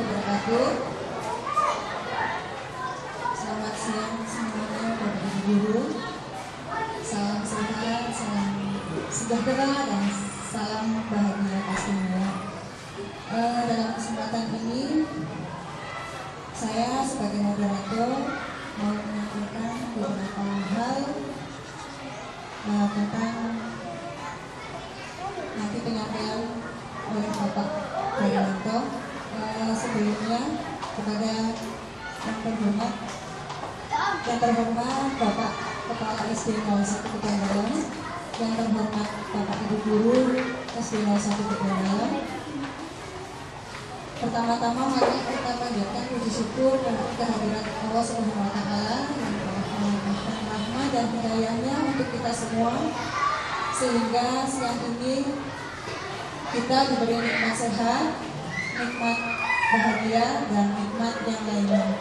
wabarakatuh. Selamat siang semuanya Bapak Ibu Guru. Salam sehat, salam sejahtera dan salam bahagia pastinya. Dalam kesempatan ini saya sebagai moderator mau menyampaikan beberapa hal tentang nanti penyampaian oleh Bapak Daryanto. Sebelumnya kepada yang terhormat Bapak Kepala SD 01 Kepandalan, yang terhormat Bapak Ibu Guru SD 01 Kepandalan. Pertama-tama mari kita panjatkan puji syukur kehadirat Allah Subhanahu wa taala yang melimpahkan rahmat dan hidayahnya untuk kita semua, sehingga siang ini kita diberi nikmat sehat, nikmat bahagia, dan nikmat yang lainnya.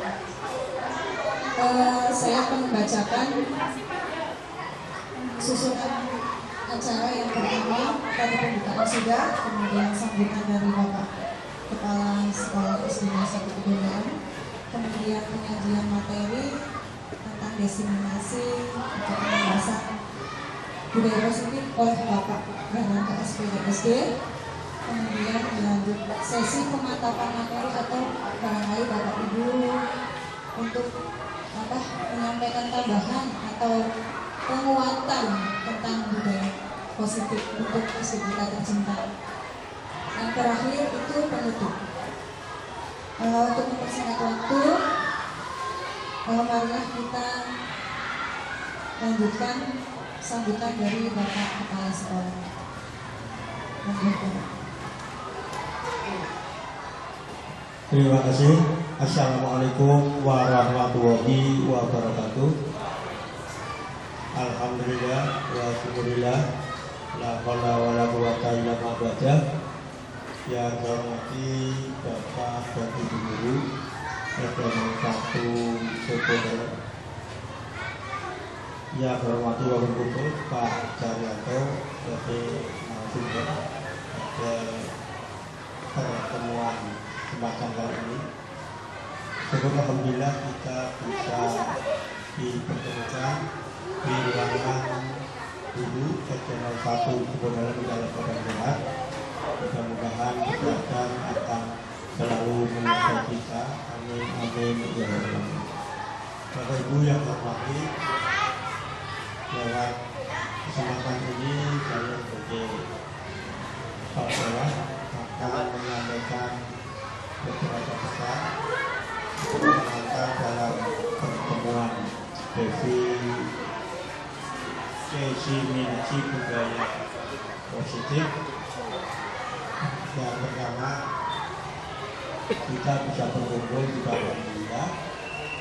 Saya akan membacakan susunan acara yang pertama. Tadi pembukaan sudah, kemudian sambutan dari Bapak Kepala Sekolah SD 01 Kepandalan, kemudian penyajian materi tentang diseminasi atau pembahasan budaya positif oleh Bapak Daryanto SPD. Kemudian dilanjut sesi pemantapan materi atau barangkali Bapak Ibu untuk menyampaikan tambahan atau penguatan tentang budaya positif untuk SD kita tercinta. Yang terakhir itu penutup. Untuk mempersingkat waktu, marilah kita lanjutkan sambutan dari Bapak Kepala Sekolah. Terima kasih. Assalamualaikum warahmatullahi wabarakatuh. Alhamdulillah wa syukurillah, la haula wala quwwata illa billah. Yang saya hormati Bapak dan Ibu Guru SD 01 Kepandalan, yang saya hormati Bapak Guru Pak Daryanto sebagai narasumber pada pertemuan semacam kali ini. Semoga alhamdulillah kita bisa dipertemukan di ruangan dulu SD 01 Kepandalan di dalam keadaan sehat. Mudah-mudahan kesehatan akan selalu menyertai kita. Amin amin ya Allah. Bapak Ibu yang hormati, lewat kesempatan ini saya sebagai kepala sekolah akan menyampaikan beberapa pesan dalam pertemuan diseminasi budaya positif. Yang pertama, kita bisa berkumpul di alhamdulillah.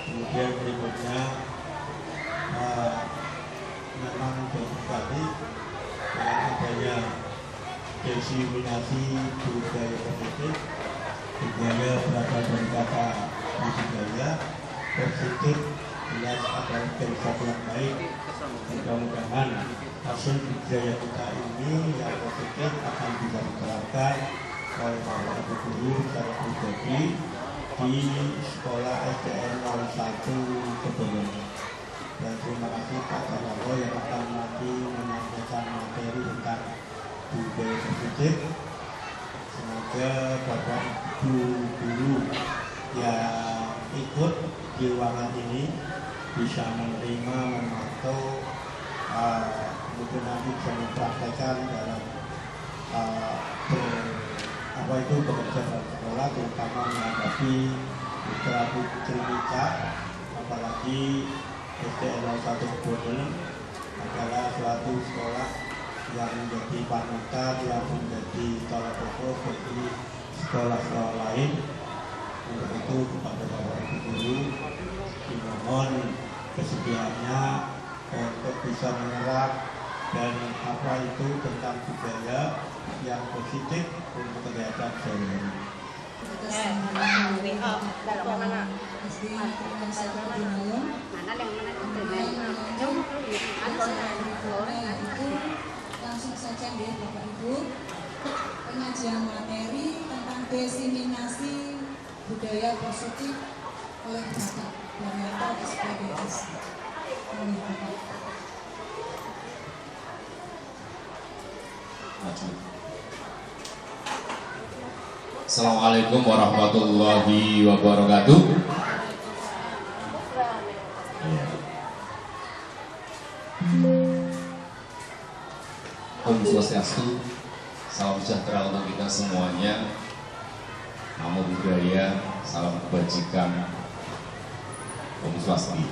Kemudian berikutnya memang sekali dengan adanya diseminasi budaya positif. Budaya berasal dari kata budaya positif, jelas adalah sesuatu yang baik. Mudah-mudahan hasil budaya kita ini yang positif akan bisa diterapkan oleh para ibu guru secara pribadi di sekolah SDN 01 Kepandalan. Dan terima kasih Pak Daryanto yang akan nanti menyampaikan materi tentang budaya positif. Semoga Bapak Ibu Guru yang ikut di ruangan ini bisa menerima, memantau, kemudian nanti bisa mempraktekkan dalam bekerja dalam sekolah, terutama menghadapi putra putri kita, apalagi SDN 01 Kepandalan adalah suatu sekolah yang menjadi panutan, yang menjadi tolak ukur bagi sekolah-sekolah lain. Untuk itu kepada Bapak Ibu Guru dimohon kesediaannya untuk bisa menyerap dan apa itu tentang budaya yang positif untuk kegiatan sehari-hari. Langsung saja deh Bapak Ibu, penyajian materi tentang diseminasi budaya positif oleh Bapak Daryanto SPDS. Oleh Bapak. Assalamualaikum warahmatullahi wabarakatuh. Om Swastiastu, salam sejahtera untuk kita semuanya. Namo Buddhaya, salam kebajikan. Om Swasti.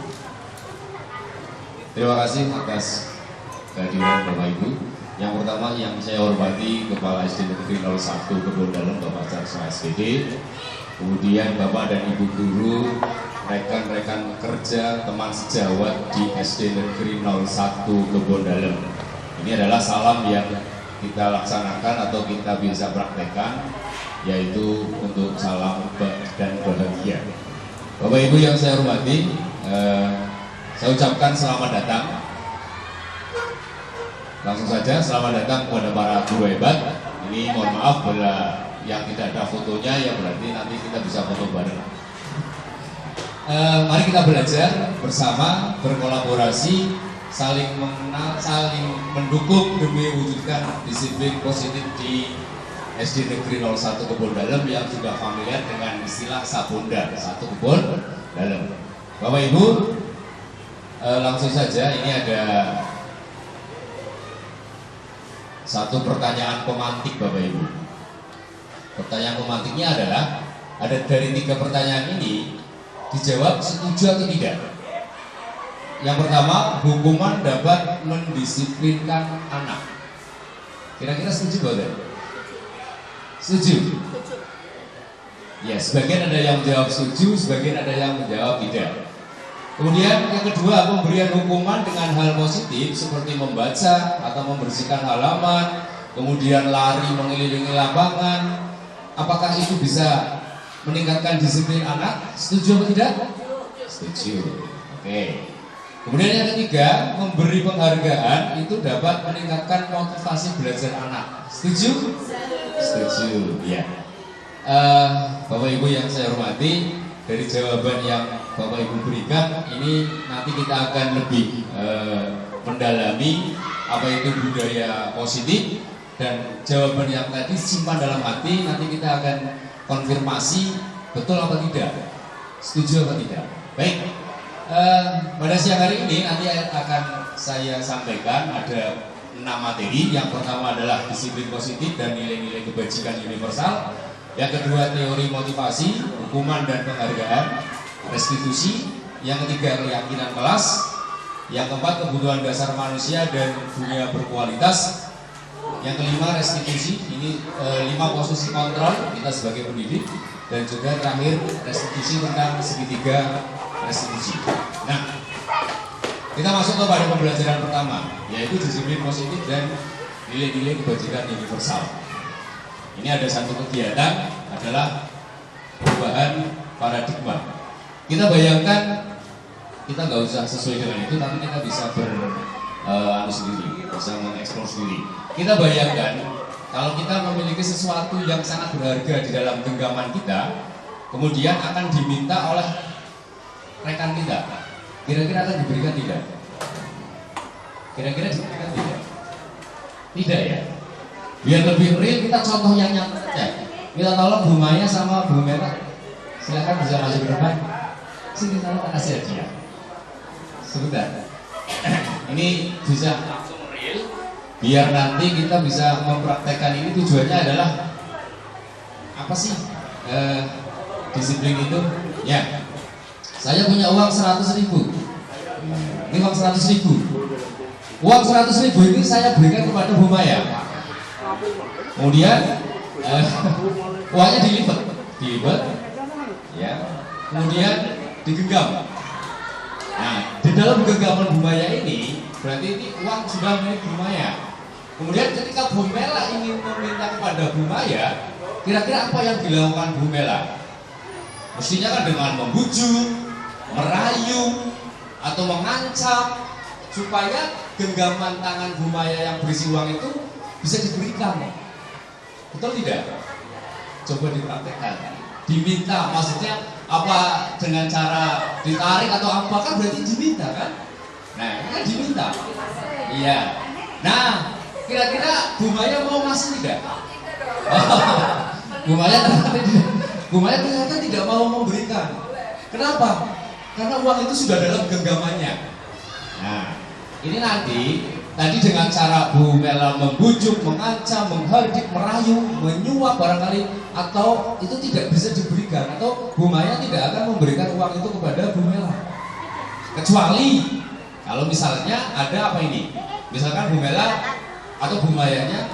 Terima kasih atas kehadiran Bapak Ibu. Yang pertama yang saya hormati Kepala SD Negeri 01 Kebon Dalem Bapak Carsma SPD, kemudian Bapak dan Ibu guru, rekan-rekan kerja, teman sejawat di SD Negeri 01 Kebon Dalem. Ini adalah salam yang kita laksanakan atau kita bisa praktekkan, yaitu untuk salam dan bahagia. Bapak Ibu yang saya hormati, saya ucapkan selamat datang. Langsung saja selamat datang kepada para guru hebat. Ini mohon maaf bila yang tidak ada fotonya, ya berarti nanti kita bisa foto bareng. Mari kita belajar bersama, berkolaborasi, saling mengenal, saling mendukung demi mewujudkan disiplin positif di SD Negeri 01 Kebon Dalem yang sudah familiar dengan istilah Sabunda, satu Kebon Dalem. Bapak Ibu, langsung saja ini ada satu pertanyaan pemantik Bapak Ibu. Pertanyaan pemantiknya adalah, ada dari 3 pertanyaan ini dijawab setuju atau tidak. Yang pertama, hukuman dapat mendisiplinkan anak. Kira-kira setuju Bapak? Setuju? Ya, sebagian ada yang menjawab setuju, sebagian ada yang menjawab tidak. Kemudian yang kedua, pemberian hukuman dengan hal positif seperti membaca atau membersihkan halaman, kemudian lari mengelilingi lapangan. Apakah itu bisa meningkatkan disiplin anak? Setuju atau tidak? Setuju. Oke. Kemudian yang ketiga, memberi penghargaan itu dapat meningkatkan motivasi belajar anak. Setuju? Setuju. Ya. Bapak Ibu yang saya hormati, dari jawaban yang Bapak Ibu berikan ini nanti kita akan lebih mendalami apa itu budaya positif, dan jawaban yang tadi simpan dalam hati, nanti kita akan konfirmasi betul apa tidak, setuju apa tidak. Baik, pada siang hari ini nanti akan saya sampaikan ada 6 materi. Yang pertama adalah disiplin positif dan nilai-nilai kebajikan universal. Yang kedua, teori motivasi, hukuman dan penghargaan, restitusi. Yang ketiga, keyakinan kelas. Yang keempat, kebutuhan dasar manusia dan dunia berkualitas. Yang kelima, restitusi. Ini 5 posisi kontrol kita sebagai pendidik. Dan juga terakhir, restitusi tentang segitiga restitusi. Nah, kita masuk kepada pembelajaran pertama, yaitu disiplin positif dan nilai-nilai kebajikan universal. Ini ada satu kegiatan adalah perubahan paradigma. Kita bayangkan, kita nggak usah sesuai dengan itu, tapi kita bisa sendiri, bisa mengeksplor sendiri. Kita bayangkan kalau kita memiliki sesuatu yang sangat berharga di dalam genggaman kita, kemudian akan diminta oleh rekan kita, kira-kira akan diberikan tidak? Kira-kira diberikan tidak? Tidak ya? Biar lebih real, kita contoh yang nyata saja. Kita tolong Bu Maya sama Bu Merah, silakan bisa masuk ke depan. Sini tolong kasih hadiah. Sebentar. Ini bisa langsung real. Biar nanti kita bisa mempraktekkan ini. Tujuannya adalah apa sih disiplin itu? Ya, saya punya uang 100.000. Ini uang 100.000. Uang 100.000 ini saya berikan kepada Bu Maya. Kemudian uangnya dilipat, ya. Kemudian digenggam. Nah, di dalam genggaman Bu Maya ini berarti ini uang sudah milik Bu Maya. Kemudian ketika Bu Mela ingin meminta kepada Bu Maya, kira-kira apa yang dilakukan Bu Mela? Mestinya kan dengan membujuk, merayu, atau mengancam supaya genggaman tangan Bu Maya yang berisi uang itu bisa diberikan. Betul tidak? Coba dipraktekkan. Diminta, maksudnya apa, dengan cara ditarik atau apa, kan berarti diminta kan? Nah ini kan diminta. Iya. Nah kira-kira Bu Maya mau ngasih tidak? Bu Maya ternyata tidak mau memberikan. Kenapa? Karena uang itu sudah dalam genggamannya. Nah ini nanti tadi dengan cara Bu Mela membujuk, mengancam, menghardik, merayu, menyuap barangkali, atau itu tidak bisa diberikan, atau Bu Maya tidak akan memberikan uang itu kepada Bu Mela. Kecuali kalau misalnya ada apa ini, misalkan Bu Mela atau Bu Mayanya,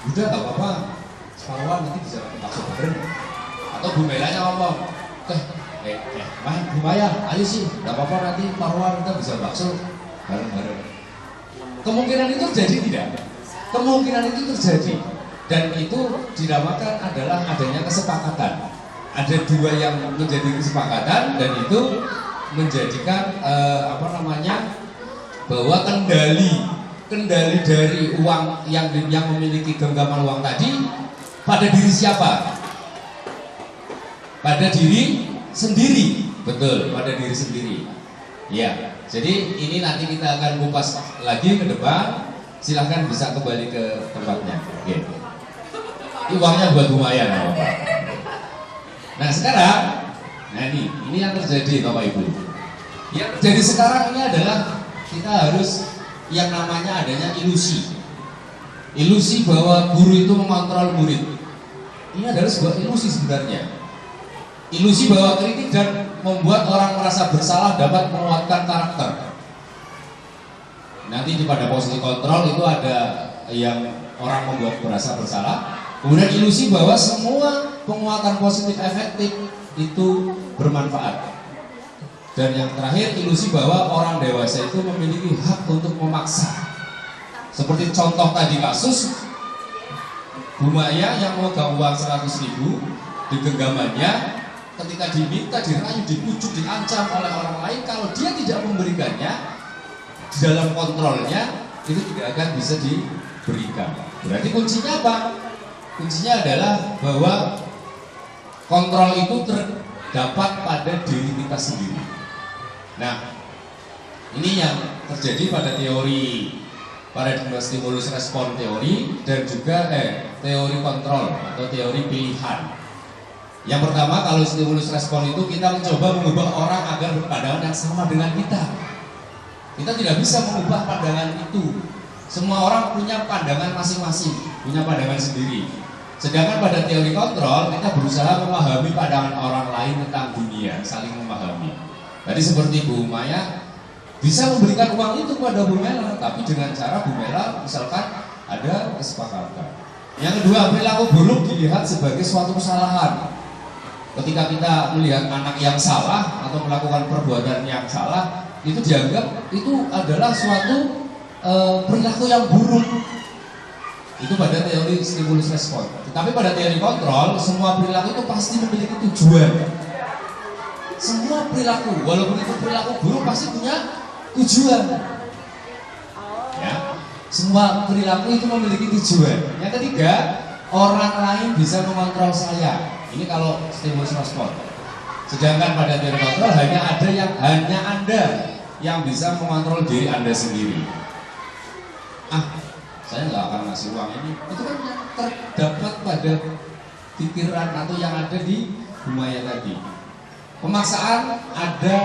udah gak apa-apa, separuhan nanti bisa bakso bareng. Atau Bu Melanya ngomong, Bu Maya, ayo sih, gak apa-apa nanti paruhan kita bisa bakso bareng-bareng. Kemungkinan itu terjadi tidak? Kemungkinan itu terjadi, dan itu dinamakan adalah adanya kesepakatan. Ada dua yang menjadi kesepakatan, dan itu menjadikan bahwa kendali dari uang yang memiliki genggaman uang tadi pada diri siapa? Pada diri sendiri, betul, pada diri sendiri. Ya, jadi ini nanti kita akan kupas lagi ke depan. Silahkan bisa kembali ke tempatnya. Oke. Ini uangnya buat Bu Maya, apa? Nah sekarang, ini yang terjadi Bapak Ibu. Yang terjadi sekarang ini adalah kita harus yang namanya adanya ilusi. Ilusi bahwa guru itu mengontrol murid. Ini adalah sebuah ilusi sebenarnya. Ilusi bahwa kritik dan membuat orang merasa bersalah dapat menguatkan karakter. Nanti pada posisi kontrol itu ada yang orang membuat merasa bersalah. Kemudian ilusi bahwa semua penguatan positif efektif itu bermanfaat. Dan yang terakhir ilusi bahwa orang dewasa itu memiliki hak untuk memaksa. Seperti contoh tadi kasus Bu Maya yang memegang uang 100.000 di genggamannya, ketika diminta, dirayu, dibujuk, diancam oleh orang lain, kalau dia tidak memberikannya, di dalam kontrolnya itu tidak akan bisa diberikan. Berarti kuncinya apa? Kuncinya adalah bahwa kontrol itu terdapat pada diri kita sendiri. Nah, ini yang terjadi pada teori paradigma stimulus respon teori dan juga teori kontrol atau teori pilihan. Yang pertama, kalau stimulus respon itu kita mencoba mengubah orang agar berpandangan yang sama dengan kita. Kita tidak bisa mengubah pandangan itu. Semua orang punya pandangan masing-masing, punya pandangan sendiri. Sedangkan pada teori kontrol, kita berusaha memahami pandangan orang lain tentang dunia, saling memahami. Tadi seperti Bu Maya bisa memberikan uang itu kepada Bu Mela, tapi dengan cara Bu Mela misalkan ada kesepakatan. Yang kedua, perilaku buruk dilihat sebagai suatu kesalahan. Ketika kita melihat anak yang salah atau melakukan perbuatan yang salah, itu dianggap itu adalah suatu perilaku yang buruk. Itu pada teori stimulus respon. Tetapi pada teori kontrol, semua perilaku itu pasti memiliki tujuan. Semua perilaku, walaupun itu perilaku buruk, pasti punya tujuan. Ya, semua perilaku itu memiliki tujuan. Yang ketiga, orang lain bisa mengontrol saya. Ini kalau stimulus respon. Sedangkan pada teori kontrol hanya Anda yang bisa mengontrol diri Anda sendiri. Saya nggak akan ngasih uang ini. Itu kan yang terdapat pada pikiran atau yang ada di Bu Maya tadi. Pemaksaan ada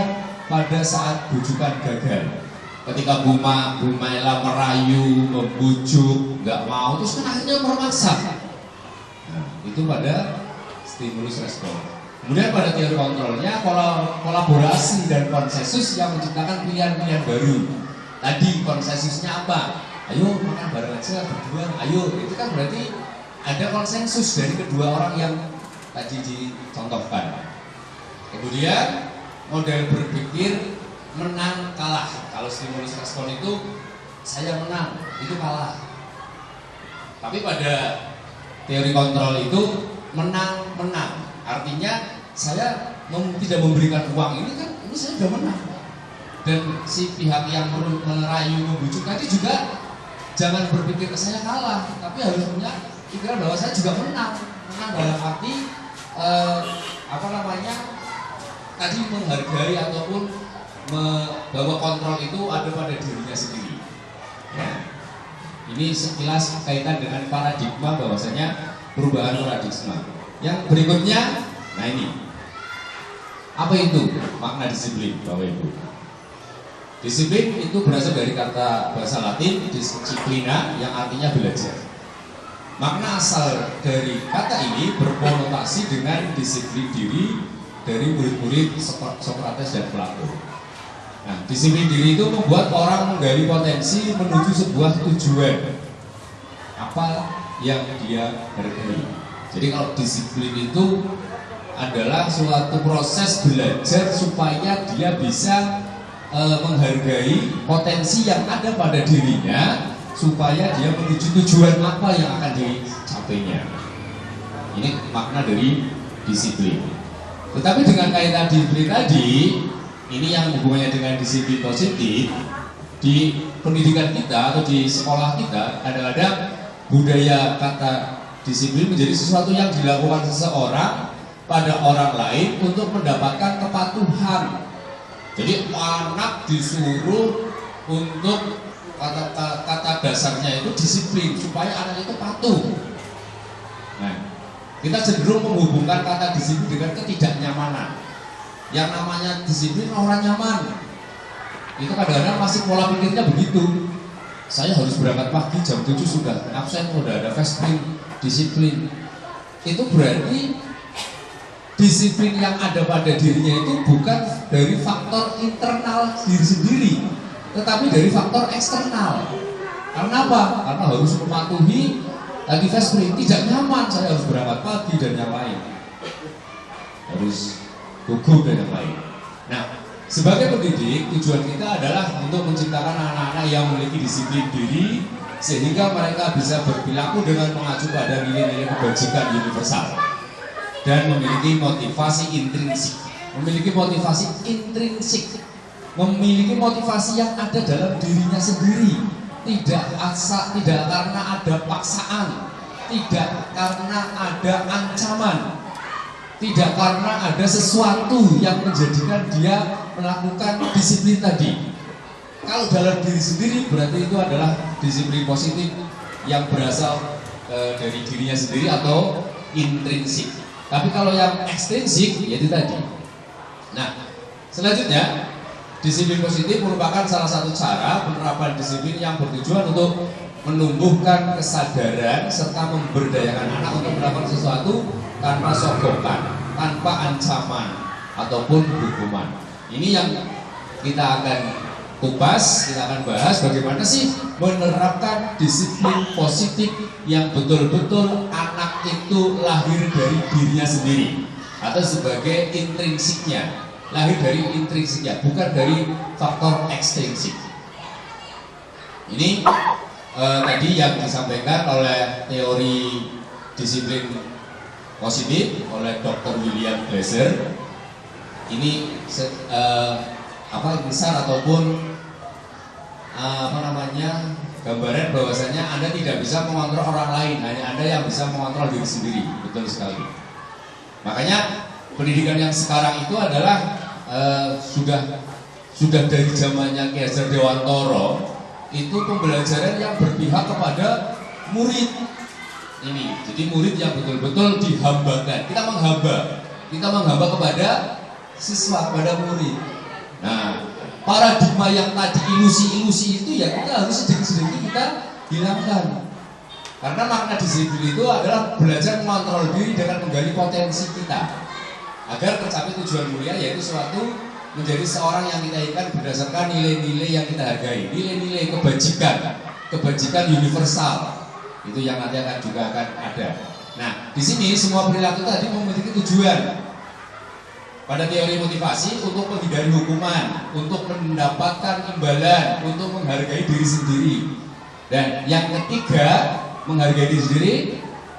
pada saat bujukan gagal. Ketika Bu Maya merayu, membujuk, nggak mau, terus kan akhirnya memaksa. Nah, itu pada stimulus respon. Kemudian pada teori kontrolnya kolaborasi dan konsensus yang menciptakan pilihan-pilihan baru. Tadi konsensusnya apa? Ayo makan bareng aja berdua, ayo. Itu kan berarti ada konsensus dari kedua orang yang tadi dicontohkan. Kemudian model berpikir menang kalah. Kalau stimulus respon itu saya menang, itu kalah. Tapi pada teori kontrol itu menang. Artinya saya tidak memberikan uang ini kan, ini saya sudah menang. Dan si pihak yang merayu, membujuk tadi juga jangan berpikir saya kalah, tapi harus punya pikiran bahwa saya juga menang dalam arti tadi menghargai ataupun bahwa kontrol itu ada pada dirinya sendiri. Ya. Ini sekilas kaitan dengan paradigma, bahwasanya perubahan paradigma. Yang berikutnya, nah ini apa itu makna disiplin, Bapak Ibu? Disiplin itu berasal dari kata bahasa Latin disciplina yang artinya belajar. Makna asal dari kata ini berkonotasi dengan disiplin diri dari murid-murid Sokrates dan Plato. Nah, disiplin diri itu membuat orang menggali potensi menuju sebuah tujuan apa yang dia hargai. Jadi kalau disiplin itu adalah suatu proses belajar supaya dia bisa menghargai potensi yang ada pada dirinya, supaya dia menuju tujuan apa yang akan dicapainya. Ini makna dari disiplin. Tetapi dengan kaitan disiplin tadi, ini yang hubungannya dengan disiplin positif. Di pendidikan kita atau di sekolah kita, kadang-kadang budaya kata disiplin menjadi sesuatu yang dilakukan seseorang pada orang lain untuk mendapatkan kepatuhan. Jadi anak disuruh untuk kata dasarnya itu disiplin supaya anak itu patuh. Nah, kita cenderung menghubungkan kata disiplin dengan ketidaknyamanan. Yang namanya disiplin orang nyaman. Itu kadang-kadang masih pola pikirnya begitu. Saya harus berangkat pagi jam 7 sudah absen, sudah ada fast print, disiplin. Itu berarti disiplin yang ada pada dirinya itu bukan dari faktor internal diri sendiri, tetapi dari faktor eksternal. Karena apa? Karena harus mematuhi tadi fast print, tidak nyaman, saya harus berangkat pagi dan yang lain, harus gugup dan yang lain. Nah, sebagai pendidik, tujuan kita adalah untuk menciptakan anak-anak yang memiliki disiplin diri, sehingga mereka bisa berperilaku dengan mengacu pada nilai-nilai kebajikan universal dan memiliki motivasi intrinsik. Memiliki motivasi intrinsik, memiliki motivasi yang ada dalam dirinya sendiri, tidak karena ada paksaan, tidak karena ada ancaman, tidak karena ada sesuatu yang menjadikan dia melakukan disiplin tadi. Kalau dalam diri sendiri berarti itu adalah disiplin positif yang berasal dari dirinya sendiri atau intrinsik. Tapi kalau yang ekstrinsik yaitu tadi. Nah, selanjutnya disiplin positif merupakan salah satu cara penerapan disiplin yang bertujuan untuk menumbuhkan kesadaran serta memberdayakan anak untuk melakukan sesuatu tanpa sogokan, tanpa ancaman ataupun hukuman. Ini yang kita akan kupas, kita akan bahas bagaimana sih menerapkan disiplin positif yang betul-betul anak itu lahir dari dirinya sendiri atau sebagai intrinsiknya, lahir dari intrinsiknya, bukan dari faktor ekstrinsik. Ini tadi yang disampaikan oleh teori disiplin positif oleh Dr. William Glasser. Ini besar ataupun gambaran bahwasanya Anda tidak bisa mengontrol orang lain, hanya Anda yang bisa mengontrol diri sendiri. Betul sekali. Makanya pendidikan yang sekarang itu adalah sudah dari zamannya Ki Hajar Dewantoro, itu pembelajaran yang berpihak kepada murid. Ini, jadi murid yang betul-betul dihambakan. Kita menghamba kepada siswa, kepada murid. Nah, paradigma yang tadi ilusi-ilusi itu ya kita harus sedikit-sedikit kita hilangkan. Karena makna disiplin itu adalah belajar mengontrol diri dengan menggali potensi kita agar tercapai tujuan mulia, yaitu suatu menjadi seorang yang kita inginkan berdasarkan nilai-nilai yang kita hargai, nilai-nilai kebajikan universal. Itu yang nanti juga akan ada. Nah, di sini semua perilaku tadi memiliki tujuan. Pada teori motivasi untuk menghindari hukuman, untuk mendapatkan imbalan, untuk menghargai diri sendiri. Dan yang ketiga, menghargai diri sendiri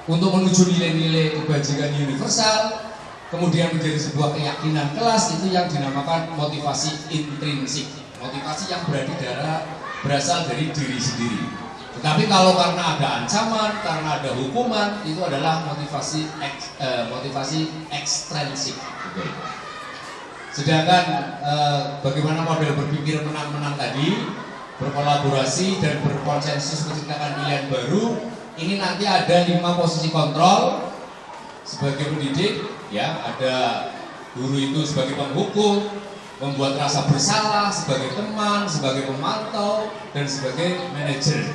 untuk menuju nilai-nilai kebajikan universal, kemudian menjadi sebuah keyakinan kelas, itu yang dinamakan motivasi intrinsik. Motivasi yang berasal dari diri sendiri. Tetapi kalau karena ada ancaman, karena ada hukuman, itu adalah motivasi ekstrinsik. Gitu. Sedangkan bagaimana model berpikir menang-menang tadi, berkolaborasi dan berkonsensus menciptakan pilihan baru, ini nanti ada 5 posisi kontrol sebagai pendidik, ya, ada guru itu sebagai penghukum, membuat rasa bersalah sebagai teman, sebagai pemantau, dan sebagai manajer.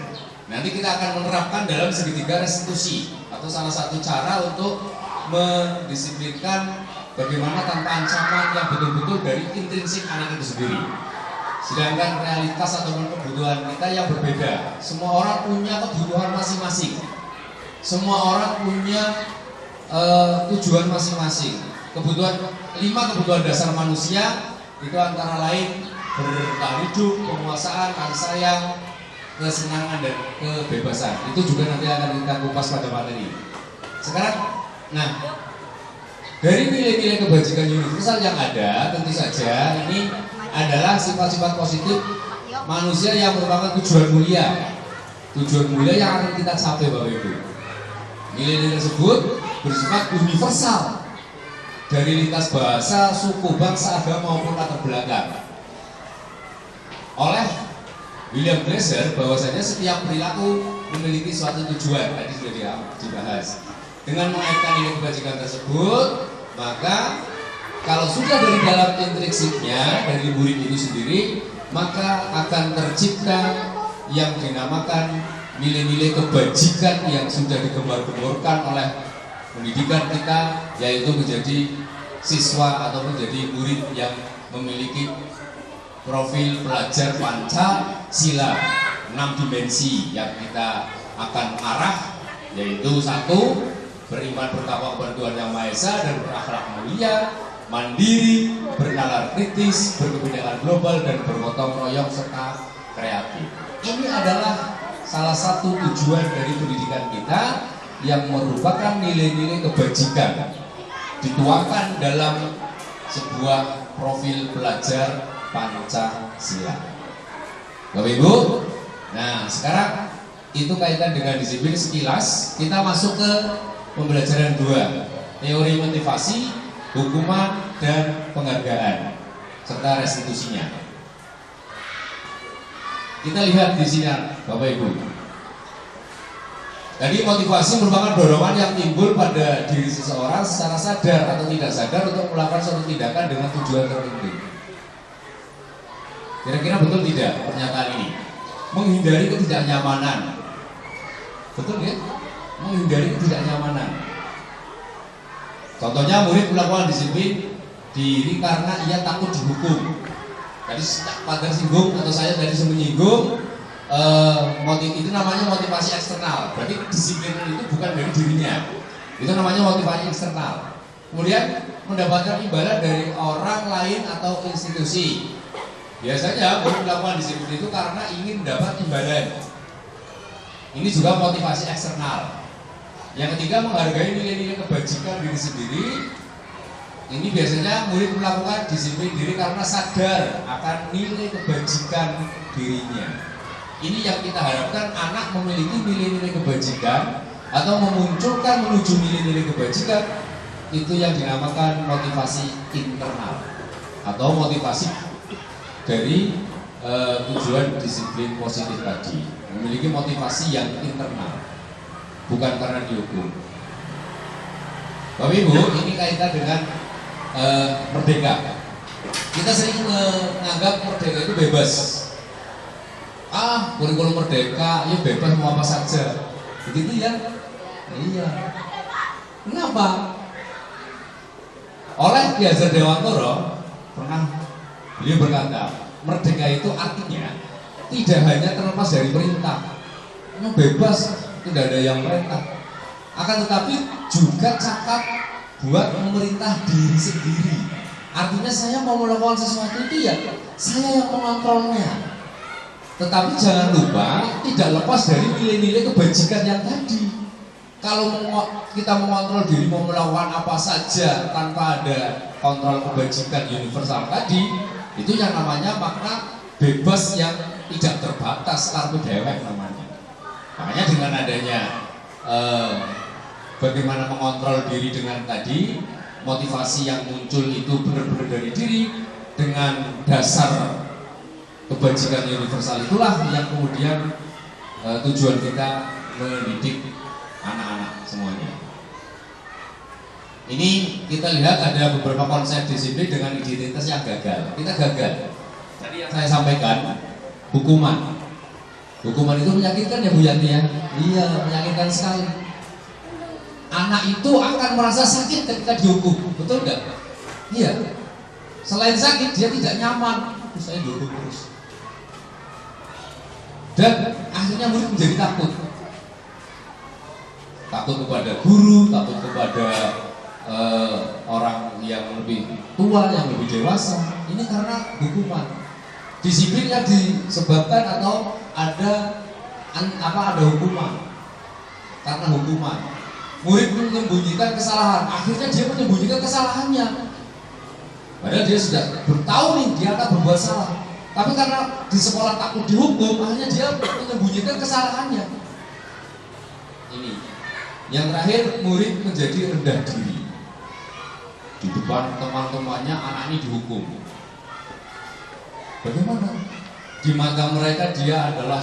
Nanti kita akan menerapkan dalam segitiga restitusi atau salah satu cara untuk mendisiplinkan bagaimana tanpa ancaman yang betul-betul dari intrinsik anak itu sendiri. Sedangkan realitas atau kebutuhan kita yang berbeda. Semua orang punya kebutuhan masing-masing. Semua orang punya tujuan masing-masing. 5 kebutuhan dasar manusia itu antara lain bertahan hidup, penguasaan, kasih sayang, kesenangan dan kebebasan. Itu juga nanti akan kita kupas pada materi. Sekarang, nah, dari nilai-nilai kebajikan universal yang ada, tentu saja ini adalah sifat-sifat positif manusia yang merupakan tujuan mulia yang akan kita capai, Bapak Ibu. Nilai-nilai tersebut bersifat universal dari lintas bahasa, suku, bangsa, agama maupun latar belakang. Oleh William Glasser bahwasanya setiap perilaku memiliki suatu tujuan, tadi sudah dibahas. Dengan mengaitkan nilai kebajikan tersebut, maka kalau sudah dari dalam intrinsiknya dari murid itu sendiri, maka akan tercipta yang dinamakan nilai-nilai kebajikan yang sudah digembar-gemborkan oleh pendidikan kita, yaitu menjadi siswa atau menjadi murid yang memiliki profil pelajar Pancasila 6 dimensi yang kita akan arah, yaitu 1, beriman bertakwa kepada Tuhan Yang Maha Esa dan berakhlak mulia, mandiri, bernalar kritis, berkebijakan global dan bergotong royong serta kreatif. Ini adalah salah satu tujuan dari pendidikan kita yang merupakan nilai-nilai kebajikan dituangkan dalam sebuah profil pelajar Pancasila. Bapak Ibu, nah sekarang itu kaitan dengan disiplin sekilas. Kita masuk ke pembelajaran 2, teori motivasi, hukuman, dan penghargaan serta restitusinya. Kita lihat di sini, Bapak Ibu. Tadi motivasi merupakan dorongan yang timbul pada diri seseorang secara sadar atau tidak sadar untuk melakukan suatu tindakan dengan tujuan tertentu. Kira-kira betul tidak pernyataan ini? Menghindari ketidaknyamanan. Betul ya? Menghindari ketidaknyamanan. Contohnya murid melakukan disiplin diri karena ia takut dihukum. Tadi pada singgung atau saya tadi menyinggung itu namanya motivasi eksternal. Berarti disiplin itu bukan dari dirinya. Itu namanya motivasi eksternal. Kemudian mendapatkan imbalan dari orang lain atau institusi. Biasanya murid melakukan disiplin itu karena ingin mendapat imbalan. Ini juga motivasi eksternal. Yang ketiga, menghargai nilai-nilai kebajikan diri sendiri. Ini biasanya murid melakukan disiplin diri karena sadar akan nilai kebajikan dirinya. Ini yang kita harapkan, anak memiliki nilai-nilai kebajikan atau memunculkan menuju nilai-nilai kebajikan. Itu yang dinamakan motivasi internal atau motivasi dari tujuan disiplin positif tadi. Memiliki motivasi yang internal, bukan karena dihukum. Bapak Ibu, ini kaitan dengan merdeka. Kita sering menganggap merdeka itu bebas. Kurikulum merdeka, ya bebas mau apa saja. Begitu ya? Iya. Kenapa? Oleh Ki Hajar Dewantara beliau berkata, merdeka itu artinya tidak hanya terlepas dari perintah. Bebas, tidak ada yang perintah. Akan tetapi juga cakap buat memerintah diri sendiri. Artinya saya mau melakukan sesuatu itu ya saya yang mengontrolnya. Tetapi jangan lupa tidak lepas dari nilai-nilai kebajikan yang tadi. Kalau kita mengontrol diri mau melakukan apa saja tanpa ada kontrol kebajikan universal tadi, itu yang namanya makna bebas yang tidak terbatas, karpe dewek namanya. Makanya dengan adanya bagaimana mengontrol diri dengan tadi, motivasi yang muncul itu benar-benar dari diri, dengan dasar kebajikan universal itulah yang kemudian tujuan kita mendidik anak-anak semuanya. Ini kita lihat ada beberapa konsep disiplin dengan identitas yang gagal. Kita gagal. Tadi yang saya sampaikan, hukuman. Hukuman itu menyakitkan ya Bu Yanti ya? Iya, menyakitkan sekali. Anak itu akan merasa sakit ketika dihukum, betul nggak? Iya. Selain sakit, dia tidak nyaman. Saya dihukum terus. Dan akhirnya murid menjadi takut. Takut kepada guru, takut kepada orang yang lebih tua, yang lebih dewasa. Ini karena hukuman. Disiplinnya disebabkan atau ada hukuman. Karena hukuman. Murid menyembunyikan kesalahan, akhirnya dia menyembunyikan kesalahannya. Padahal dia sudah bertahu nih dia akan berbuat salah. Tapi karena di sekolah takut dihukum, akhirnya dia menyembunyikan kesalahannya. Ini. Yang terakhir, murid menjadi rendah diri. Di depan teman-temannya anak ini dihukum. Bagaimana? Di mata mereka dia adalah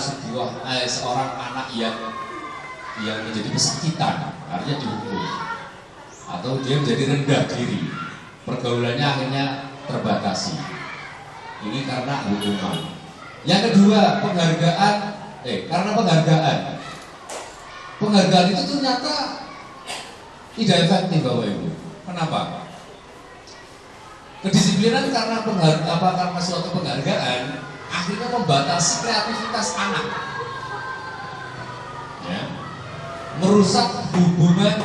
seorang anak yang menjadi pesakitan, artinya dihukum. Atau dia menjadi rendah diri. Pergaulannya akhirnya terbatasi. Ini karena hukuman. Yang kedua, penghargaan. Karena penghargaan. Penghargaan itu ternyata tidak efektif Bapak Ibu. Kenapa? Kedisiplinan karena karena suatu penghargaan akhirnya membatasi kreativitas anak. Ya. Merusak hubungan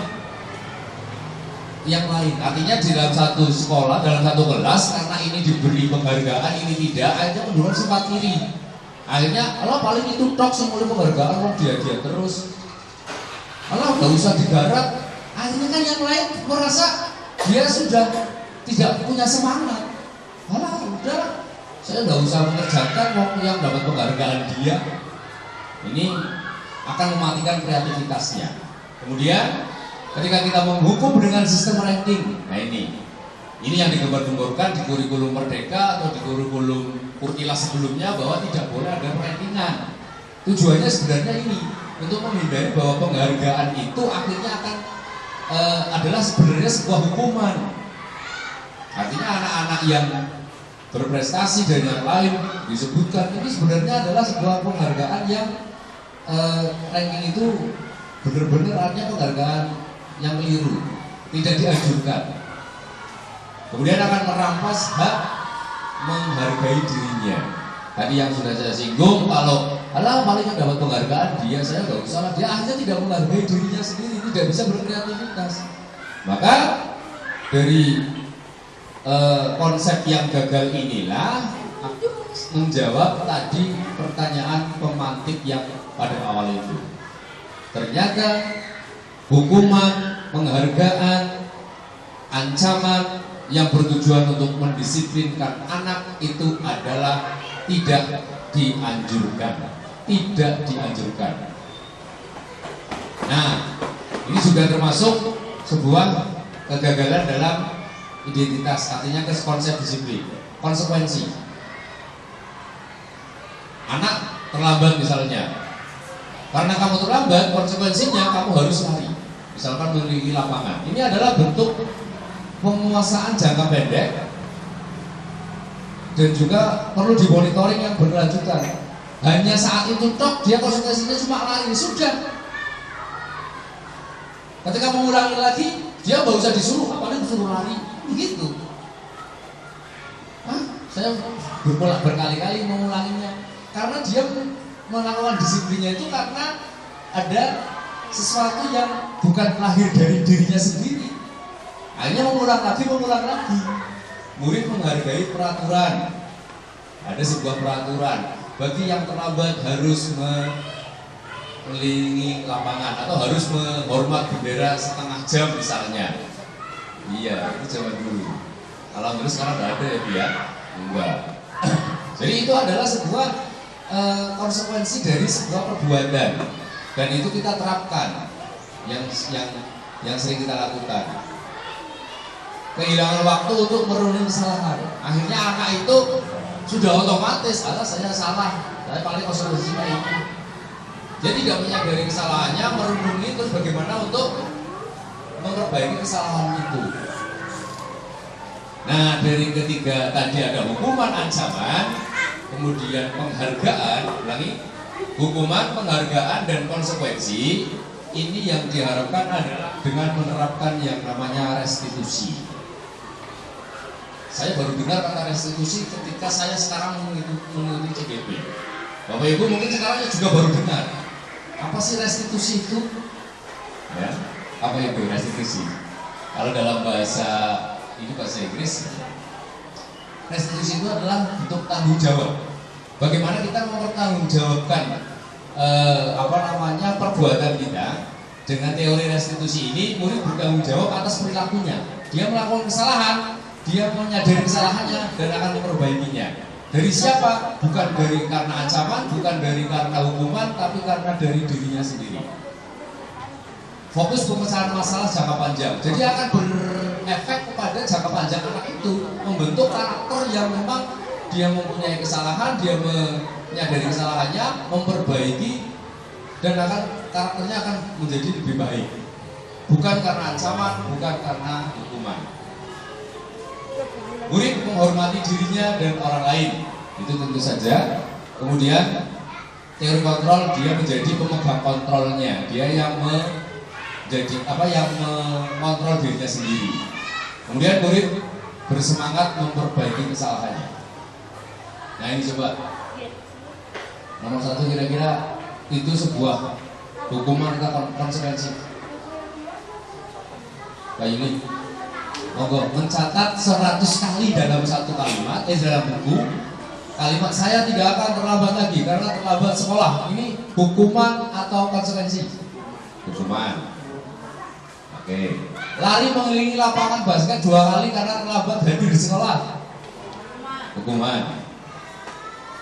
yang lain. Artinya di dalam satu sekolah, dalam satu kelas, karena ini diberi penghargaan, ini tidak, akhirnya menurun sempat kiri. Akhirnya, kalau paling itu tok semuanya penghargaan, mau dia terus. Kalau nggak usah digarap, akhirnya kan yang lain merasa dia sudah tidak punya semangat. Udah, saya nggak usah mengerjakan waktu yang dapat penghargaan dia. Ini akan mematikan kreativitasnya. Kemudian ketika kita menghukum dengan sistem ranking, nah ini yang digembar-gemborkan di kurikulum Merdeka atau di kurikulum Kurtila sebelumnya bahwa tidak boleh ada rankingan. Tujuannya sebenarnya ini untuk menghindari bahwa penghargaan itu akhirnya akan adalah sebenarnya sebuah hukuman. Artinya anak-anak yang berprestasi dan yang lain disebutkan ini sebenarnya adalah sebuah penghargaan yang ranking itu benar-benar artinya penghargaan yang keliru, tidak dianjurkan. Kemudian akan merampas hak menghargai dirinya. Tadi yang sudah saya singgung, kalau paling dapat penghargaan dia, saya nggak usah lah. Dia akhirnya tidak menghargai dirinya sendiri, tidak bisa berkreativitas. Maka dari konsep yang gagal inilah menjawab tadi pertanyaan pemantik yang pada awal itu. Ternyata hukuman, penghargaan, ancaman yang bertujuan untuk mendisiplinkan anak itu adalah tidak dianjurkan. Tidak dianjurkan. Nah, ini juga termasuk sebuah kegagalan dalam identitas, artinya konsep disiplin, konsekuensi. Anak terlambat misalnya, karena kamu terlambat, konsekuensinya kamu harus lari, misalkan mengelilingi lapangan. Ini adalah bentuk penguasaan jangka pendek dan juga perlu dimonitoring yang berkelanjutan. Hanya saat itu tok dia konsekuensinya cuma lari, sudah. Ketika mengulangi lagi, dia nggak usah disuruh, apalagi disuruh lari, begitu. Saya berkali-kali mengulanginya, karena dia melakukan disiplinnya itu karena ada sesuatu yang bukan lahir dari dirinya sendiri. Akhirnya mengulang lagi. Murid menghargai peraturan. Ada sebuah peraturan, bagi yang terlambat harus mengelilingi lapangan atau harus menghormat bendera setengah jam misalnya. Iya, itu zaman dulu. Kalau terus sekarang nggak ada ya dia, enggak. Jadi itu adalah sebuah konsekuensi dari sebuah perbuatan. Dan itu kita terapkan, yang sering kita lakukan. Kehilangan waktu untuk merenungi kesalahan. Akhirnya anak itu sudah otomatis, saya salah, saya paling konsekuensinya itu. Jadi tidak menyadari kesalahannya, merenungi terus bagaimana untuk memperbaiki kesalahan itu. Nah, dari ketiga tadi ada hukuman, ancaman, kemudian penghargaan, ulangi, hukuman, penghargaan, dan konsekuensi. Ini yang diharapkan adalah dengan menerapkan yang namanya restitusi. Saya baru dengar kata restitusi ketika saya sekarang mengikuti CGP. Bapak Ibu mungkin sekarang juga baru dengar. Apa sih restitusi itu? Ya, apa itu restitusi? Kalau dalam bahasa Inggris, restitusi itu adalah bentuk tanggung jawab. Bagaimana kita mempertanggungjawabkan perbuatan kita. Dengan teori restitusi ini, murid bertanggung jawab atas perilakunya. Dia melakukan kesalahan, dia menyadari kesalahannya dan akan memperbaikinya. Dari siapa? Bukan dari karena ancaman, bukan dari karena hukuman, tapi karena dari dirinya sendiri. Fokus pemecahan masalah jangka panjang. Jadi akan berefek kepada jangka panjang anak itu, membentuk karakter yang memang dia mempunyai kesalahan, dia menyadari kesalahannya, memperbaiki, dan karakternya akan menjadi lebih baik. Bukan karena ancaman, bukan karena hukuman. Murid menghormati dirinya dan orang lain, itu tentu saja. Kemudian teori kontrol, dia menjadi pemegang kontrolnya, dia yang mengontrol dirinya sendiri. Kemudian murid bersemangat memperbaiki kesalahannya. Nah ini coba nomor 1 kira-kira itu sebuah hukuman atau konsekuensi. Pak Yuli, monggo mencatat 100 kali dalam satu kalimat, dalam buku, kalimat saya tidak akan terlambat lagi karena terlambat sekolah. Ini hukuman atau konsekuensi? Hukuman. Oke. Lari mengelilingi lapangan basket 2 kali karena terlambat hadir di sekolah. Hukuman.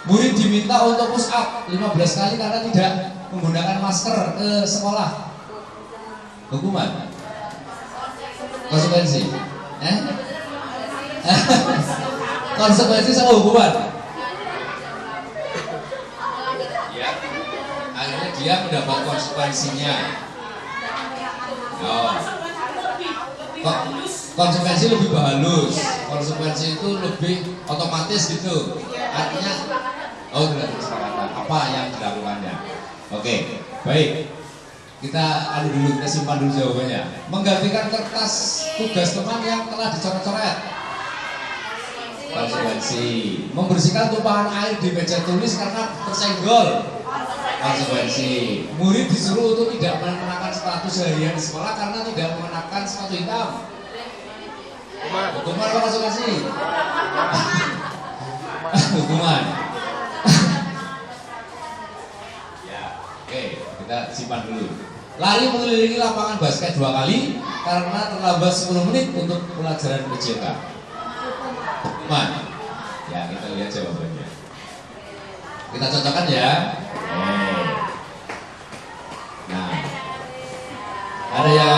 Murid diminta untuk push up 15 kali karena tidak menggunakan masker ke sekolah. Hukuman. Konsekuensi. Konsekuensi sama hukuman. Ya. Akhirnya dia mendapat konsekuensinya. Oh. Konsekuensi lebih halus. Konsekuensi itu lebih otomatis gitu. Artinya, tidak kesepakatan. Apa yang dilakukannya? Oke, baik. Kita simpan dulu jawabannya. Menggantikan kertas tugas teman yang telah dicoret-coret. Konsekuensi. Membersihkan tumpahan air di meja tulis karena tersenggol. Konsekuensi. Murid disuruh untuk tidak mengenakan sepatu seharian di sekolah karena tidak mengenakan sepatu hitam. Hukuman apa konsekuensi? Hukuman. Ya, oke, kita simpan dulu. Lari mengelilingi lapangan basket 2 kali karena terlambat 10 menit untuk pelajaran PJK. Hukuman. Ya, kita lihat jawabannya. Kita cocokkan ya. Nah, ada yang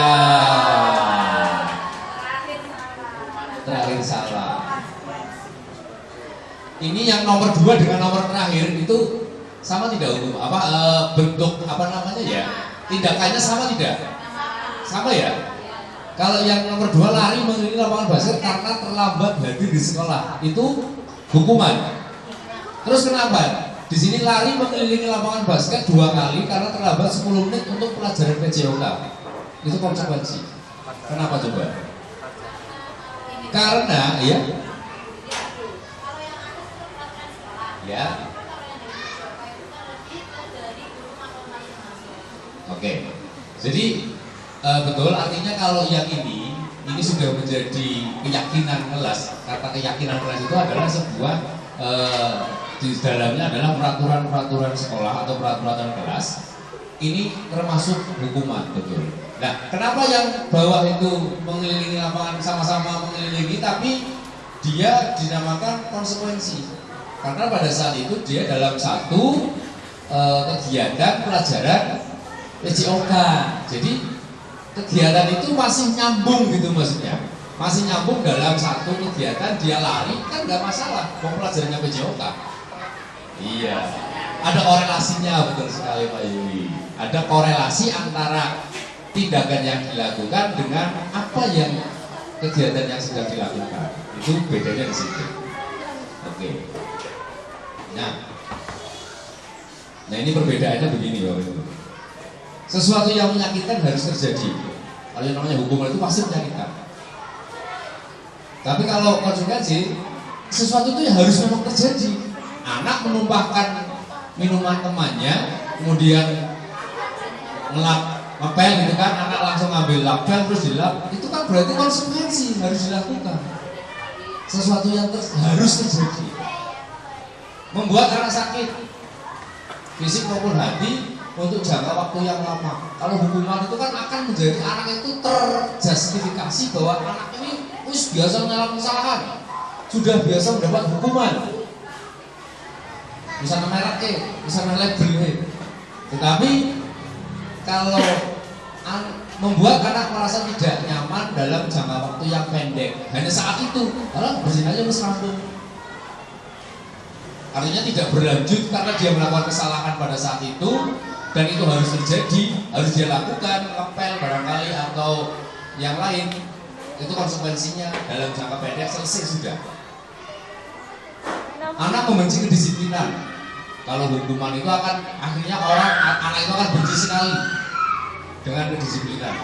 terakhir salah. Ini yang nomor 2 dengan nomor terakhir itu sama tidak hukum? Bentuk ya? Tindakannya sama tidak? Sama ya? Kalau yang nomor 2 lari mengelilingi lapangan basket karena terlambat hadir di sekolah, itu hukuman. Terus kenapa? Di sini lari mengelilingi lapangan basket 2 kali karena terlambat 10 menit untuk pelajaran PJOK. Itu konsekuensi. Kenapa coba? Karena ya. Oke. Jadi betul, artinya kalau yang ini sudah menjadi keyakinan kelas. Kata keyakinan kelas itu adalah sebuah di dalamnya adalah peraturan-peraturan sekolah atau peraturan kelas. Ini termasuk hukuman, betul. Nah, kenapa yang bawah itu mengelilingi lapangan sama-sama mengelilingi tapi dia dinamakan konsekuensi? Karena pada saat itu dia dalam satu kegiatan pelajaran PJOK. Jadi kegiatan itu masih nyambung gitu maksudnya, masih nyambung dalam satu kegiatan. Dia lari kan nggak masalah, mau pelajarannya PJOK. Iya, ada korelasinya, betul sekali Pak Yuli. Ada korelasi antara tindakan yang dilakukan dengan apa yang kegiatan yang sedang dilakukan. Itu bedanya di situ. Oke. Nah ini perbedaannya begini Bapak Ibu. Sesuatu yang menyakitkan harus terjadi. Kalau yang namanya hukuman itu pasti menyakitkan. Tapi kalau konsekuensi, sesuatu itu yang harus memang terjadi. Anak menumpahkan minuman temannya, kemudian ngepel gitu kan, anak langsung ngambil label terus dilap, itu kan berarti konsekuensi harus dilakukan. Sesuatu yang harus terjadi. Membuat anak sakit, fisik maupun hati untuk jangka waktu yang lama. Kalau hukuman itu kan akan menjadi anak itu terjustifikasi bahwa anak ini biasa melakukan kesalahan, sudah biasa mendapat hukuman. Bisa merek bisa label. Tetapi kalau membuat anak merasa tidak nyaman dalam jangka waktu yang pendek, hanya saat itu, kalau bersin aja harus rampung. Artinya tidak berlanjut karena dia melakukan kesalahan pada saat itu, dan itu harus terjadi, harus dia lakukan, ngepel barangkali atau yang lain. Itu konsekuensinya dalam jangka pendek selesai sudah. Anak membenci kedisiplinan. Kalau hukuman itu akan akhirnya anak itu akan benci sekali dengan kedisiplinan.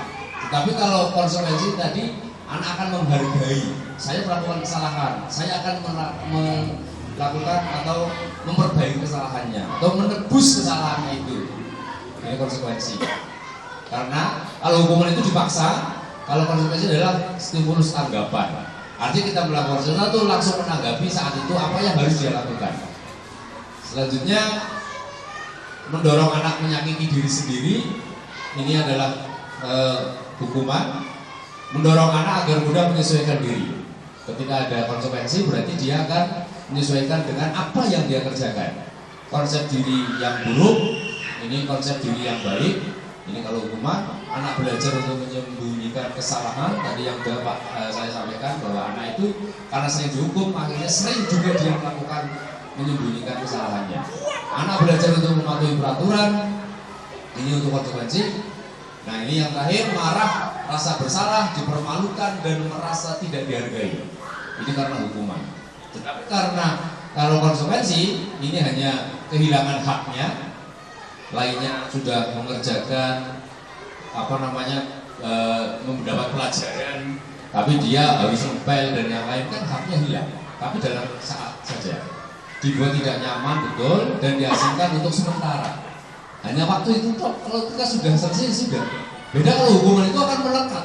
Tetapi kalau konsekuensi tadi, anak akan menghargai. Saya melakukan kesalahan, saya akan melakukan atau memperbaiki kesalahannya atau menebus kesalahannya itu. Ini konsekuensi. Karena kalau hukuman itu dipaksa, kalau konsekuensi adalah stimulus tanggapan. Artinya kita melakukan sesuatu langsung menanggapi saat itu apa yang harus dia lakukan. Selanjutnya, mendorong anak menyakiti diri sendiri. Ini adalah hukuman. Mendorong anak agar mudah menyesuaikan diri. Ketika ada konsekuensi berarti dia akan menyesuaikan dengan apa yang dia kerjakan. Konsep diri yang buruk, ini konsep diri yang baik. Ini kalau hukuman, anak belajar untuk menyembunyikan kesalahan. Tadi yang Bapak saya sampaikan bahwa anak itu karena sering dihukum, akhirnya sering juga dia melakukan menyembunyikan kesalahannya. Anak belajar untuk mematuhi peraturan. Ini untuk konsekuensi. Nah ini yang terakhir, marah, rasa bersalah, dipermalukan dan merasa tidak dihargai. Ini karena hukuman. Tetapi karena kalau konsekuensi, ini hanya kehilangan haknya. Lainnya sudah mengerjakan mendapat pelajaran, tapi dia harus ngepel dan yang lain, kan haknya hilang. Tapi dalam saat saja dibuat tidak nyaman, betul, dan diasingkan untuk sementara. Hanya waktu itu toh. Kalau kita sudah selesai sudah. Beda kalau hukuman itu akan melekat.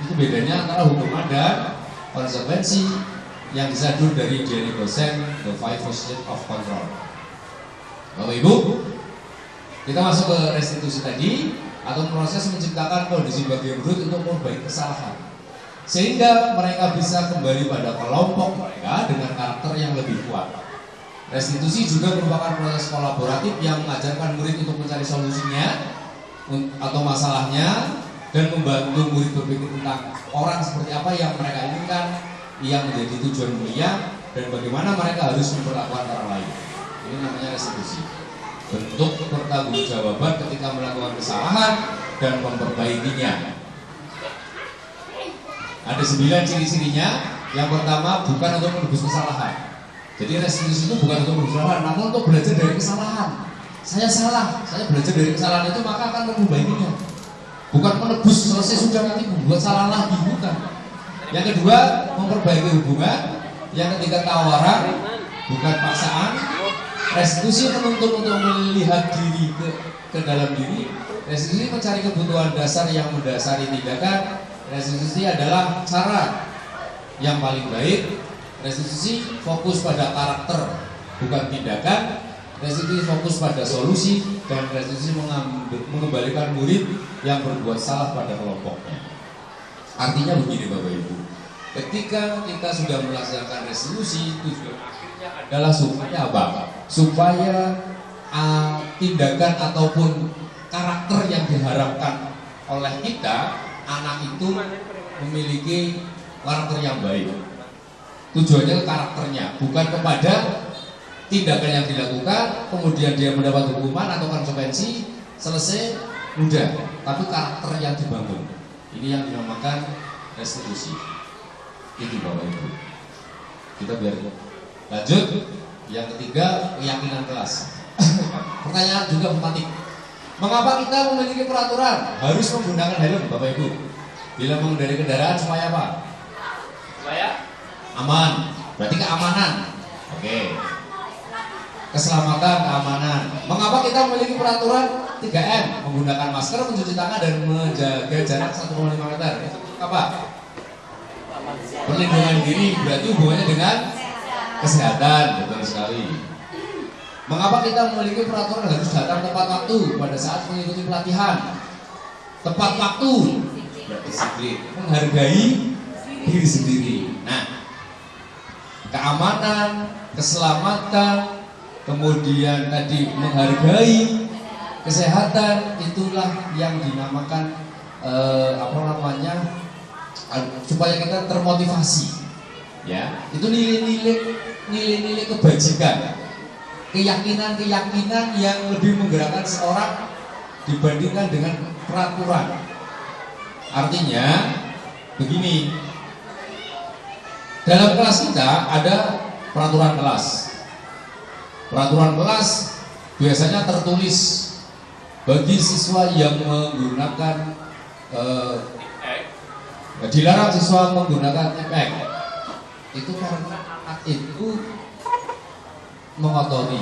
Itu bedanya antara hukuman dan konsekuensi yang disadur dari Danny Gosen, The Five Forces of Control. Bapak Ibu, kita masuk ke restitusi tadi, atau proses menciptakan kondisi bagi murid untuk memperbaiki kesalahan, sehingga mereka bisa kembali pada kelompok mereka dengan karakter yang lebih kuat. Restitusi juga merupakan proses kolaboratif yang mengajarkan murid untuk mencari solusinya atau masalahnya, dan membantu murid berpikir tentang orang seperti apa yang mereka inginkan, yang menjadi tujuan mulia, dan bagaimana mereka harus memperlakukan orang lain. Ini namanya restitusi. Bentuk pertanggungjawaban ketika melakukan kesalahan dan memperbaikinya. Ada 9 ciri-cirinya. Yang pertama, bukan untuk menebus kesalahan. Jadi restitusi itu bukan untuk menebus kesalahan, namun untuk belajar dari kesalahan. Saya salah, saya belajar dari kesalahan itu, maka akan memperbaikinya. Bukan menebus, selesai sudah nanti membuat salah lagi, bukan. Yang kedua, memperbaiki hubungan. Yang ketiga, tawaran, bukan paksaan. Restitusi menuntut untuk melihat diri ke dalam diri. Restitusi mencari kebutuhan dasar yang mendasari tindakan. Restitusi adalah cara yang paling baik. Restitusi fokus pada karakter, bukan tindakan. Restitusi fokus pada solusi, dan restitusi mengembalikan murid yang berbuat salah pada kelompoknya. Artinya begini Bapak Ibu, ketika kita sudah melaksanakan restitusi, tujuan akhirnya adalah supaya apa? Supaya tindakan ataupun karakter yang diharapkan oleh kita, anak itu memiliki karakter yang baik. Tujuannya ke karakternya, bukan kepada tindakan yang dilakukan kemudian dia mendapat hukuman atau konsekuensi selesai mudah, tapi karakter yang dibangun. Ini yang dinamakan restitusi. Itu Bapak Ibu. Kita biar lanjut. Yang ketiga, keyakinan kelas. Pertanyaan juga pemantik. Mengapa kita memiliki peraturan harus menggunakan helm, Bapak Ibu? Bila mengendarai kendaraan supaya apa? Supaya aman. Berarti keamanan. Oke. Keselamatan, keamanan. Mengapa kita memiliki peraturan 3M? Menggunakan masker, mencuci tangan, dan menjaga jarak 1,5 meter. Itu apa? Perlindungan diri, berarti hubungannya dengan kesehatan. Betul sekali. Mengapa kita memiliki peraturan harus datang tepat waktu pada saat mengikuti pelatihan? Tepat waktu, disiplin, menghargai diri sendiri. Nah, keamanan, keselamatan, kemudian tadi menghargai kesehatan, itulah yang dinamakan supaya kita termotivasi. Ya, itu nilai-nilai kebajikan, keyakinan yang lebih menggerakkan seorang dibandingkan dengan peraturan. Artinya begini, dalam kelas kita ada peraturan kelas. Peraturan kelas biasanya tertulis bagi siswa yang menggunakan dilarang siswa menggunakan iPad. Itu karena anak itu mengotori.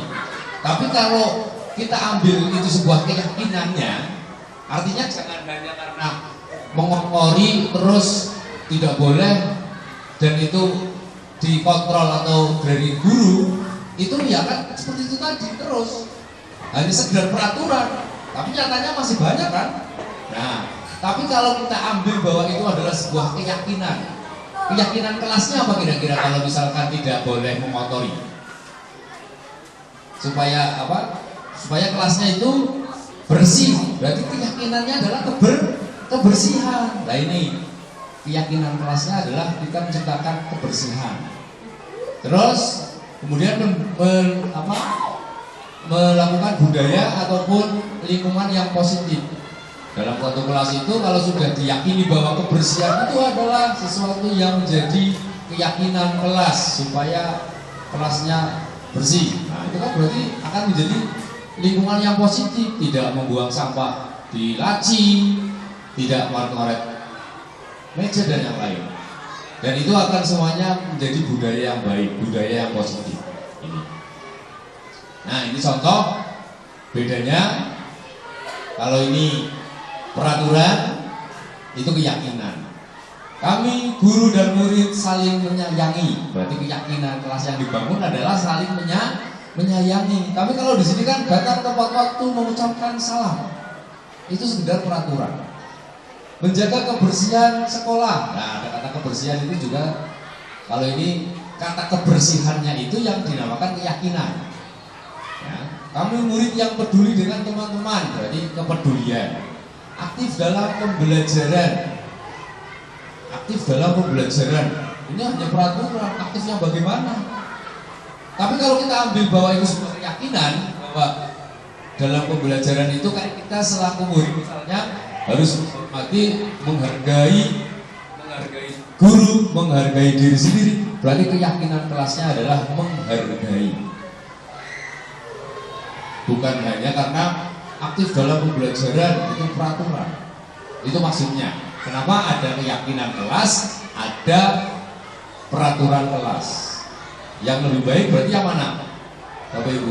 Tapi kalau kita ambil itu sebuah keyakinannya, artinya jangan hanya karena mengotori terus tidak boleh dan itu dikontrol atau dari guru, itu ya kan seperti itu tadi terus hanya sekedar peraturan, tapi nyatanya masih banyak kan. Nah, tapi kalau kita ambil bahwa itu adalah sebuah keyakinan kelasnya apa kira-kira kalau misalkan tidak boleh mengotori? Supaya apa? Supaya kelasnya itu bersih. Berarti keyakinannya adalah kebersihan. Nah ini keyakinan kelasnya adalah kita menciptakan kebersihan. Terus kemudian melakukan budaya ataupun lingkungan yang positif. Dalam suatu kelas itu kalau sudah diyakini bahwa kebersihan itu adalah sesuatu yang menjadi keyakinan kelas supaya kelasnya bersih. Nah, itu kan berarti akan menjadi lingkungan yang positif, tidak membuang sampah di laci, tidak ngoret-ngoret meja dan yang lain. Dan itu akan semuanya menjadi budaya yang baik, budaya yang positif. Ini. Nah, ini contoh bedanya. Kalau ini peraturan, itu keyakinan. Kami guru dan murid saling menyayangi. Berarti keyakinan kelas yang dibangun adalah saling menyayangi. Tapi kalau di sini kan datang tepat waktu mengucapkan salam, itu sekedar peraturan. Menjaga kebersihan sekolah. Nah, ada kata kebersihan itu juga. Kalau ini kata kebersihannya itu yang dinamakan keyakinan. Ya, kami murid yang peduli dengan teman-teman, berarti kepedulian. Aktif dalam pembelajaran. Aktif dalam pembelajaran. Ini hanya peraturan, aktifnya bagaimana? Tapi kalau kita ambil bahwa itu sebuah keyakinan bahwa dalam pembelajaran itu kayak kita selaku murid misalnya harus menghormati, menghargai guru, menghargai diri sendiri. Berarti keyakinan kelasnya adalah menghargai. Bukan hanya karena aktif dalam pembelajaran itu peraturan. Itu maksudnya. Kenapa ada keyakinan kelas, ada peraturan kelas. Yang lebih baik berarti yang mana? Bapak Ibu.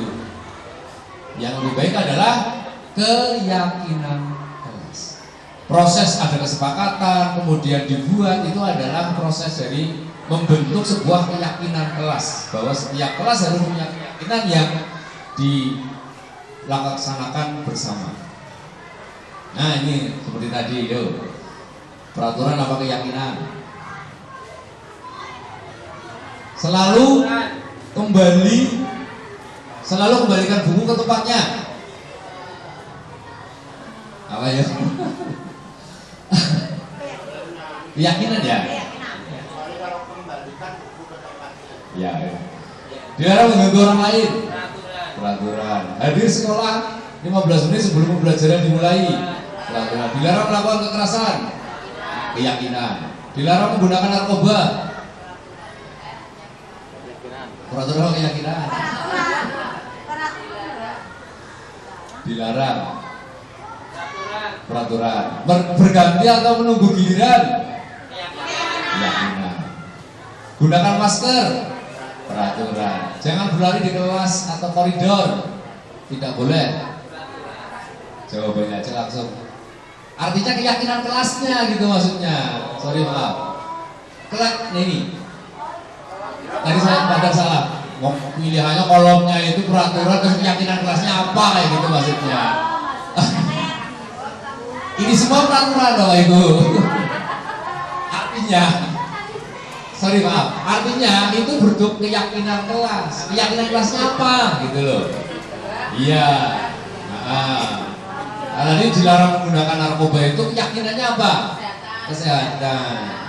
Yang lebih baik adalah keyakinan kelas. Proses ada kesepakatan, kemudian dibuat, itu adalah proses dari membentuk sebuah keyakinan kelas. Bahwa setiap kelas harus punya keyakinan yang dilaksanakan bersama. Nah ini seperti tadi, peraturan apa keyakinan? Selalu kembalikan buku ke tempatnya. ayo. Keyakinan ya? Ya, ya. Dilarang mengganggu orang lain. Peraturan. Hadir sekolah 15 menit sebelum pembelajaran dimulai. Peraturan. Dilarang melakukan kekerasan. Keyakinan. Dilarang menggunakan narkoba. Peraturan keyakinan. Dilarang. Peraturan. Berganti atau menunggu giliran. Keyakinan. Gunakan masker. Peraturan. Jangan berlari di kelas atau koridor. Tidak boleh. Jawabannya aja langsung. Artinya keyakinan kelasnya gitu maksudnya. Sorry maaf. Kelak ini. Tadi saya pada salah. Pilihannya kolomnya itu peraturan terus keyakinan kelasnya apa kayak gitu maksudnya. Ini semua peraturan Bapak Ibu. Artinya sorry maaf, artinya itu bentuk keyakinan kelas. Keyakinan kelasnya apa gitu loh. Iya. Nah, tadi dilarang menggunakan narkoba itu keyakinannya apa? Kesehatan.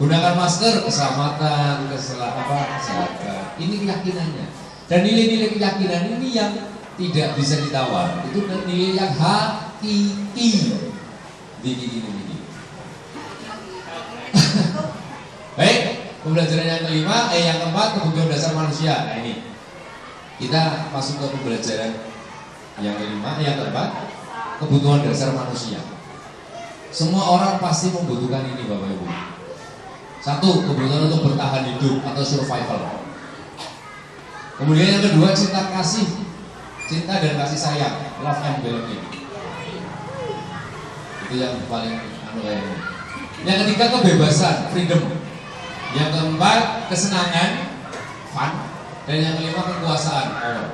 Gunakan masker, keselamatan, kesehatan. Ini keyakinannya. Dan nilai-nilai keyakinan ini yang tidak bisa ditawar. Itu nilai yang hakiki. Gini. Baik, pembelajaran yang kelima, yang keempat, kebutuhan dasar manusia. Nah ini, kita masuk ke pembelajaran yang kelima, yang keempat, kebutuhan dasar manusia. Semua orang pasti membutuhkan ini, Bapak Ibu. Satu, kebutuhan untuk bertahan hidup atau survival. Kemudian yang kedua, cinta dan kasih sayang, love and belonging. Itu yang paling ini. Yang ketiga, kebebasan, freedom. Yang keempat, kesenangan, fun. Dan yang kelima, kekuasaan, power.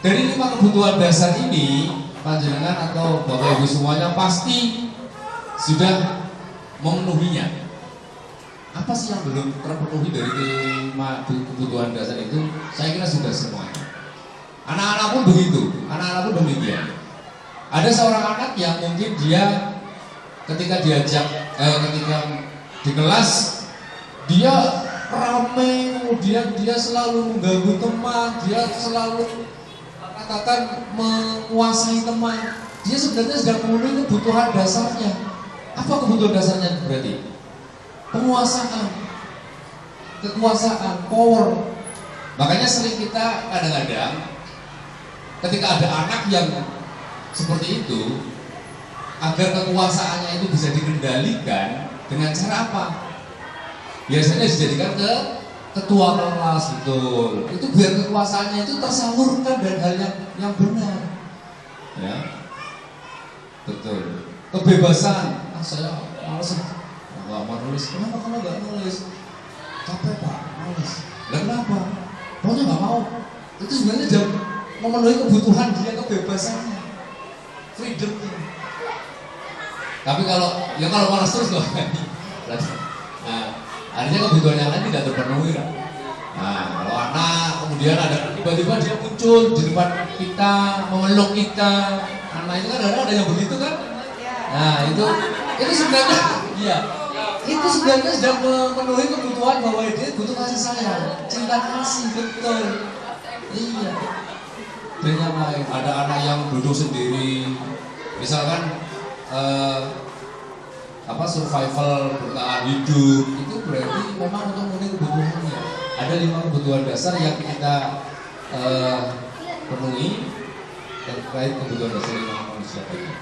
Dari 5 kebutuhan dasar ini, panjenengan atau Bapak Ibu semuanya pasti sudah memenuhinya. Apa sih yang belum terpenuhi dari 5 kebutuhan dasar itu? Saya kira sudah semuanya. Anak-anak pun begitu, anak-anak pun demikian. Ada seorang anak yang mungkin dia ketika di kelas dia ramai, kemudian dia selalu mengganggu teman, dia selalu katakan menguasai teman. Dia sebenarnya sedang memenuhi kebutuhan dasarnya. Apa kebutuhan dasarnya berarti? Kekuasaan, power. Makanya sering kita kadang-kadang ketika ada anak yang seperti itu, agar kekuasaannya itu bisa dikendalikan dengan cara apa? Biasanya dijadikan ke ketua kelas, betul. Itu biar kekuasaannya itu tersalurkan dan hal yang benar. Ya. Betul. Kebebasan. Saya malas nggak mau nulis. Kenapa kamu nggak nulis? Capek Pak, malas. Lah kenapa? Pokoknya nggak mau. Itu sebenarnya jam memenuhi kebutuhan dia, kebebasannya, freedomnya. Tapi kalau malas terus loh. Nah, artinya kebutuhan yang lain tidak terpenuhi kan? Nah, kalau anak kemudian ada tiba-tiba dia muncul di depan kita, memeluk kita, anak itu kan ada yang begitu kan? Nah, itu sebenarnya, iya, itu sebenarnya sedang memenuhi kebutuhan bahwa dia butuh kasih sayang, cinta kasih, betul. Iya. Dan yang lain, ada anak yang duduk sendiri, misalkan survival, bertahan hidup, itu berarti memang untuk memenuhi kebutuhannya. Ada 5 kebutuhan dasar yang kita penuhi terkait kebutuhan dasar 5 manusia tadi.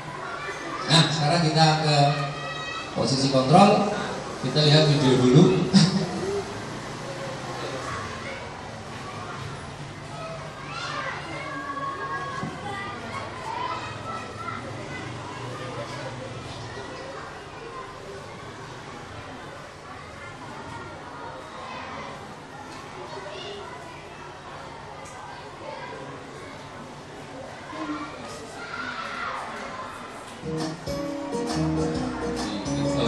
Nah, sekarang kita ke posisi kontrol. Kita lihat video dulu.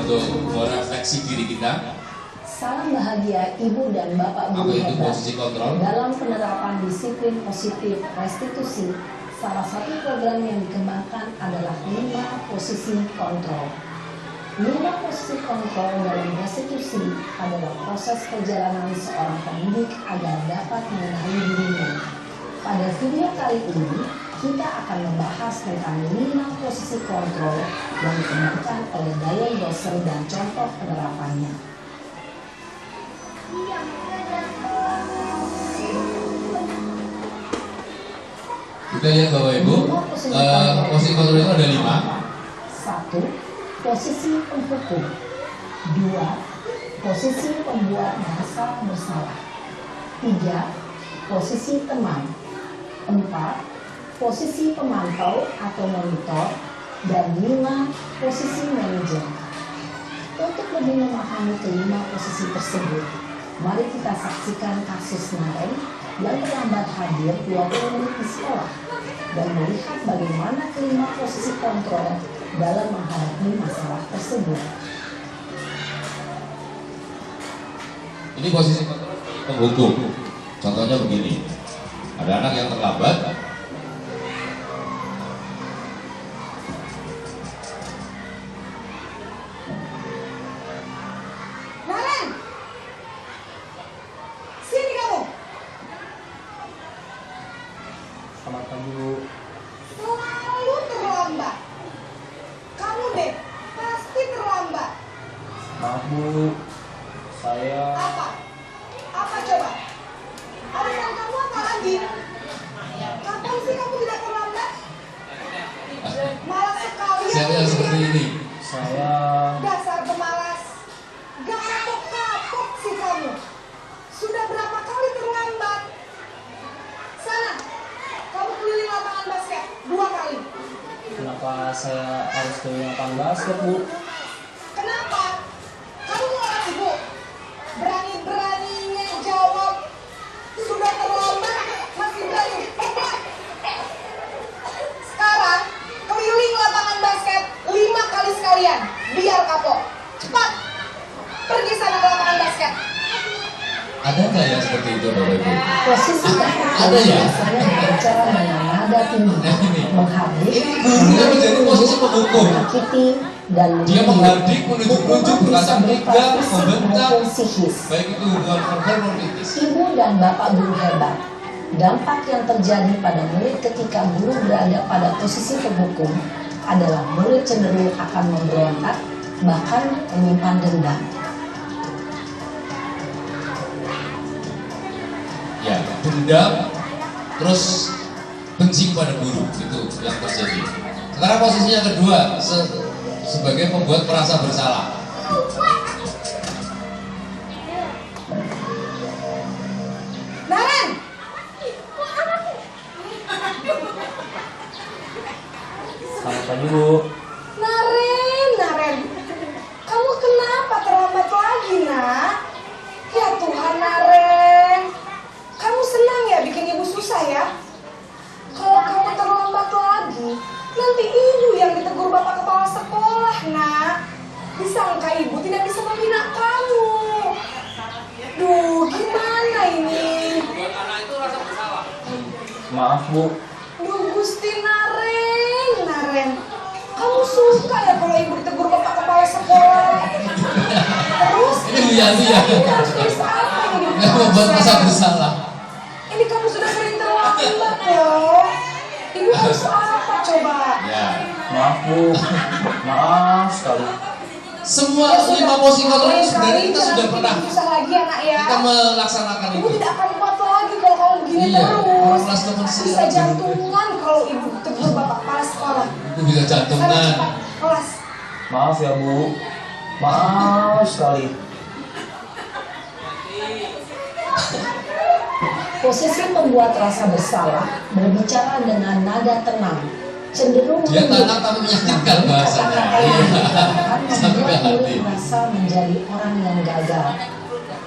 Untuk merefleksi diri kita. Salam bahagia Ibu dan Bapak Guru hebat dalam penerapan disiplin positif restitusi Salah satu program yang dikembangkan adalah 5 posisi kontrol. 5 posisi kontrol dalam restitusi adalah proses perjalanan seorang pendidik agar dapat mengenali dirinya. Pada video kali ini, kita akan membahas tentang 5 posisi kontrol yang dikembangkan oleh Dayan Doser dan contoh penerapannya. Kita lihat Bapak Ibu, posisi kontrol itu ada 5. 1. Posisi penghukum. 2. Posisi pembuat merasa bersalah. 3. Posisi teman. 4. Posisi pemantau atau monitor. Dan 5. Posisi manajer. Untuk lebih memahami kelima posisi tersebut, mari kita saksikan kasus Naren yang terlambat hadir 20 menit di sekolah dan melihat bagaimana kelima posisi kontrol dalam menghadapi masalah tersebut. Ini posisi kontrol penghukum. Contohnya begini, ada anak yang terlambat, Naren, sini kamu. Selamat pagi Bu. Selalu terlambat. Kamu deh, pasti terlambat. Maaf Bu, saya Apa? Apa coba? Alasan kamu apa lagi? Kapan sih kamu tidak terlambat? Malas sekali ya. siapa yang seperti ini? saya Dasar pemalas. Gak kapok-kapok sih kamu. Sudah berapa kali terlambat? Sana, kamu keliling lapangan basket 2 kali. kenapa saya harus ke lapangan basket Bu? Kenapa? Kamu mau orang ibu? Berani-beraninya jawab. Sudah terlambat, masih berani. Sekarang, keliling lapangan basket 5 kali sekalian. Biar kapok. Cepat. Pergi sana ke lapangan basket. Ada nggak yang seperti itu Bapak Ibu? Posisi penghukum Ada ya? biasanya berbicara dengan nada tinggi, menghardik, Gurunya menjadi posisi penghukum. menyakiti, dan Dia menghardik, menunjuk-nunjuk, Hukuman berkata bisa berupa tegas, fisik membentak, maupun psikis. baik itu hubungan verbal maupun kritis. Ibu dan bapak guru hebat. Dampak yang terjadi pada murid ketika guru berada pada posisi penghukum adalah murid cenderung akan memberontak, bahkan menyimpan dendam. Ya, dendam, terus benci pada guru, itu yang terjadi. Sekarang posisi yang kedua, sebagai pembuat merasa bersalah. Naren! Selamat pagi Bu. Naren. Kamu kenapa terlambat lagi, nak? Ya Tuhan, Naren. Kamu senang ya bikin ibu susah ya? Kalau kamu terlambat lagi, nanti ibu yang ditegur bapak kepala sekolah, nak. Disangka ibu tidak bisa membina kamu. Duh, gimana ini? Maaf Bu. Duh, Gusti Naren. Kamu suka ya kalau ibu ditegur bapak kepala sekolah? Terus, Ini Buya. ini harus tulis apa ini? Nggak membuat merasa bersalah. Ini kamu sudah sering terlambat loh. Ibu harus apa coba? Ya, Maaf Bu. Maaf sekali. semua 5 posisi kontrol itu sebenarnya kita sudah pernah Susah lagi ya, nak ya. kita melaksanakan Ibu itu. tidak akan kuat lagi kalau kamu begini Iya, terus. kelas teman Bisa saya. jantungan kalau ibu tegur bapak kepala sekolah. Itu bisa Sana jantungan. cepat, kelas. Maaf ya Bu. Maaf sekali. Posisi pembuat rasa bersalah berbicara dengan nada tenang, cenderung Dia lembut. tenang tapi menyakitkan Namun bahasanya. kata-kata Iya. yang dikatakan Sampai membuat hati. murid merasa menjadi orang yang gagal,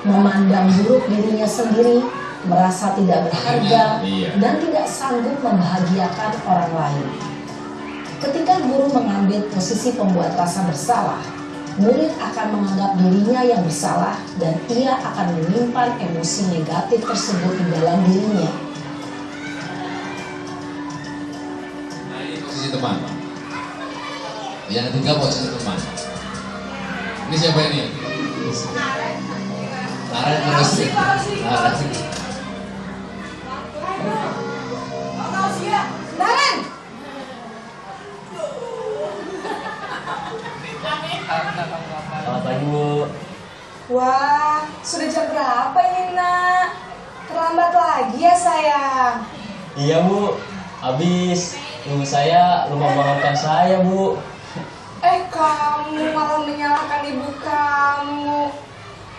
memandang buruk dirinya sendiri, merasa tidak berharga, Iya. dan tidak sanggup membahagiakan orang lain. Ketika guru mengambil posisi pembuat rasa bersalah, murid akan menganggap dirinya yang bersalah dan ia akan menyimpan emosi negatif tersebut di dalam dirinya. posisi teman. Yang ketiga posisi teman. Ini siapa ini? Naren terus. Naren! Selamat pagi Bu. Wah, sudah jam berapa ini nak? Terlambat lagi ya sayang. Iya Bu, habis ibu saya lupa bangunkan saya Bu. Kamu malah menyalahkan ibu kamu.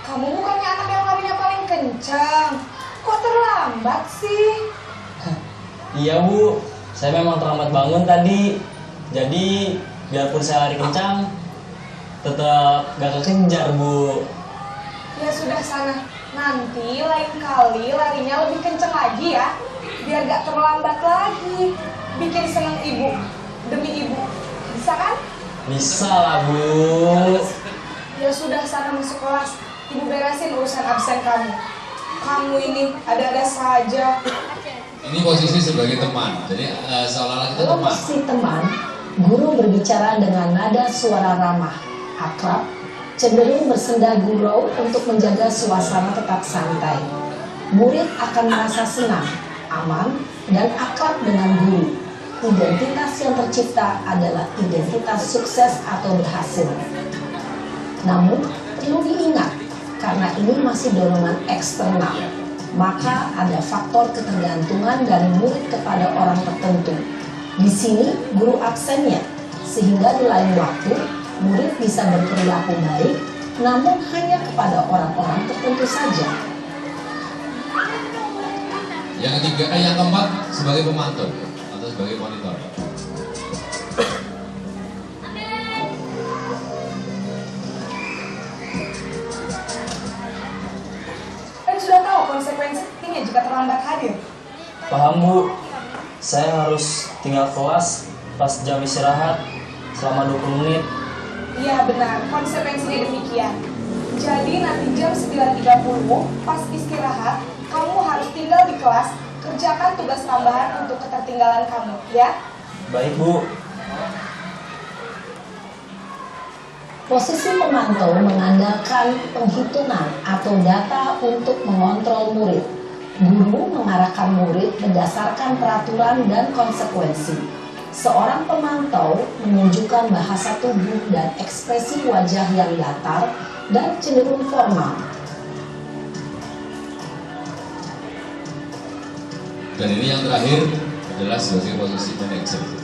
Kamu bukannya anak yang larinya paling kencang. Kok terlambat sih? Iya Bu, saya memang terlambat bangun tadi. Jadi biarpun saya lari kencang, tetap gak kekejar Bu. Ya sudah sana. Nanti lain kali larinya lebih kencang lagi ya. Biar gak terlambat lagi. Bikin senang ibu. Demi ibu. Bisa kan? Bisa lah Bu. Ya sudah sana masuk kelas. Ibu beresin urusan absen kamu. Kamu ini ada-ada saja. Ini posisi sebagai teman. Jadi seolah-olah kita Dalam teman. posisi teman, guru berbicara dengan nada suara ramah, akrab, cenderung bersenda gurau untuk menjaga suasana tetap santai. Murid akan merasa senang, aman, dan akrab dengan guru. Identitas yang tercipta adalah identitas sukses atau berhasil. Namun, perlu diingat, karena ini masih dorongan eksternal, maka ada faktor ketergantungan dari murid kepada orang tertentu. Di sini, guru absennya, sehingga di lain waktu, murid bisa berperilaku baik, namun hanya kepada orang-orang tertentu saja. Yang ketiga, yang keempat sebagai pemantau atau sebagai monitor. Sudah tahu konsekuensinya jika terlambat hadir. Paham Bu, saya harus tinggal kelas pas jam istirahat selama 20 menit. Iya benar, konsekuensinya demikian. Jadi nanti jam 9.30 pas istirahat, kamu harus tinggal di kelas, kerjakan tugas tambahan untuk ketertinggalan kamu, ya? Baik Bu. Posisi pemantau mengandalkan penghitungan atau data untuk mengontrol murid. Guru mengarahkan murid berdasarkan peraturan dan konsekuensi. Seorang pemantau menunjukkan bahasa tubuh dan ekspresi wajah yang datar dan cenderung formal. Dan ini yang terakhir adalah sebagai posisi manajer.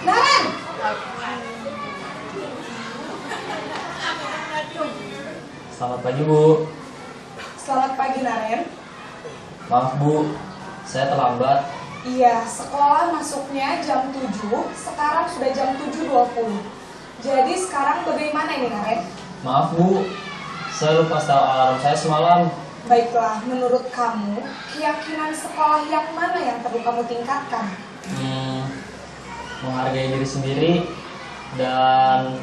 Naren! Selamat pagi Bu. Selamat pagi Naren. Maaf Bu, saya terlambat. Iya, sekolah masuknya jam 7, sekarang sudah jam 7.20. Jadi sekarang bagaimana ini Naren? Maaf Bu, saya lupa setel alarm saya semalam. Baiklah, menurut kamu, keyakinan sekolah yang mana yang perlu kamu tingkatkan? Menghargai diri sendiri dan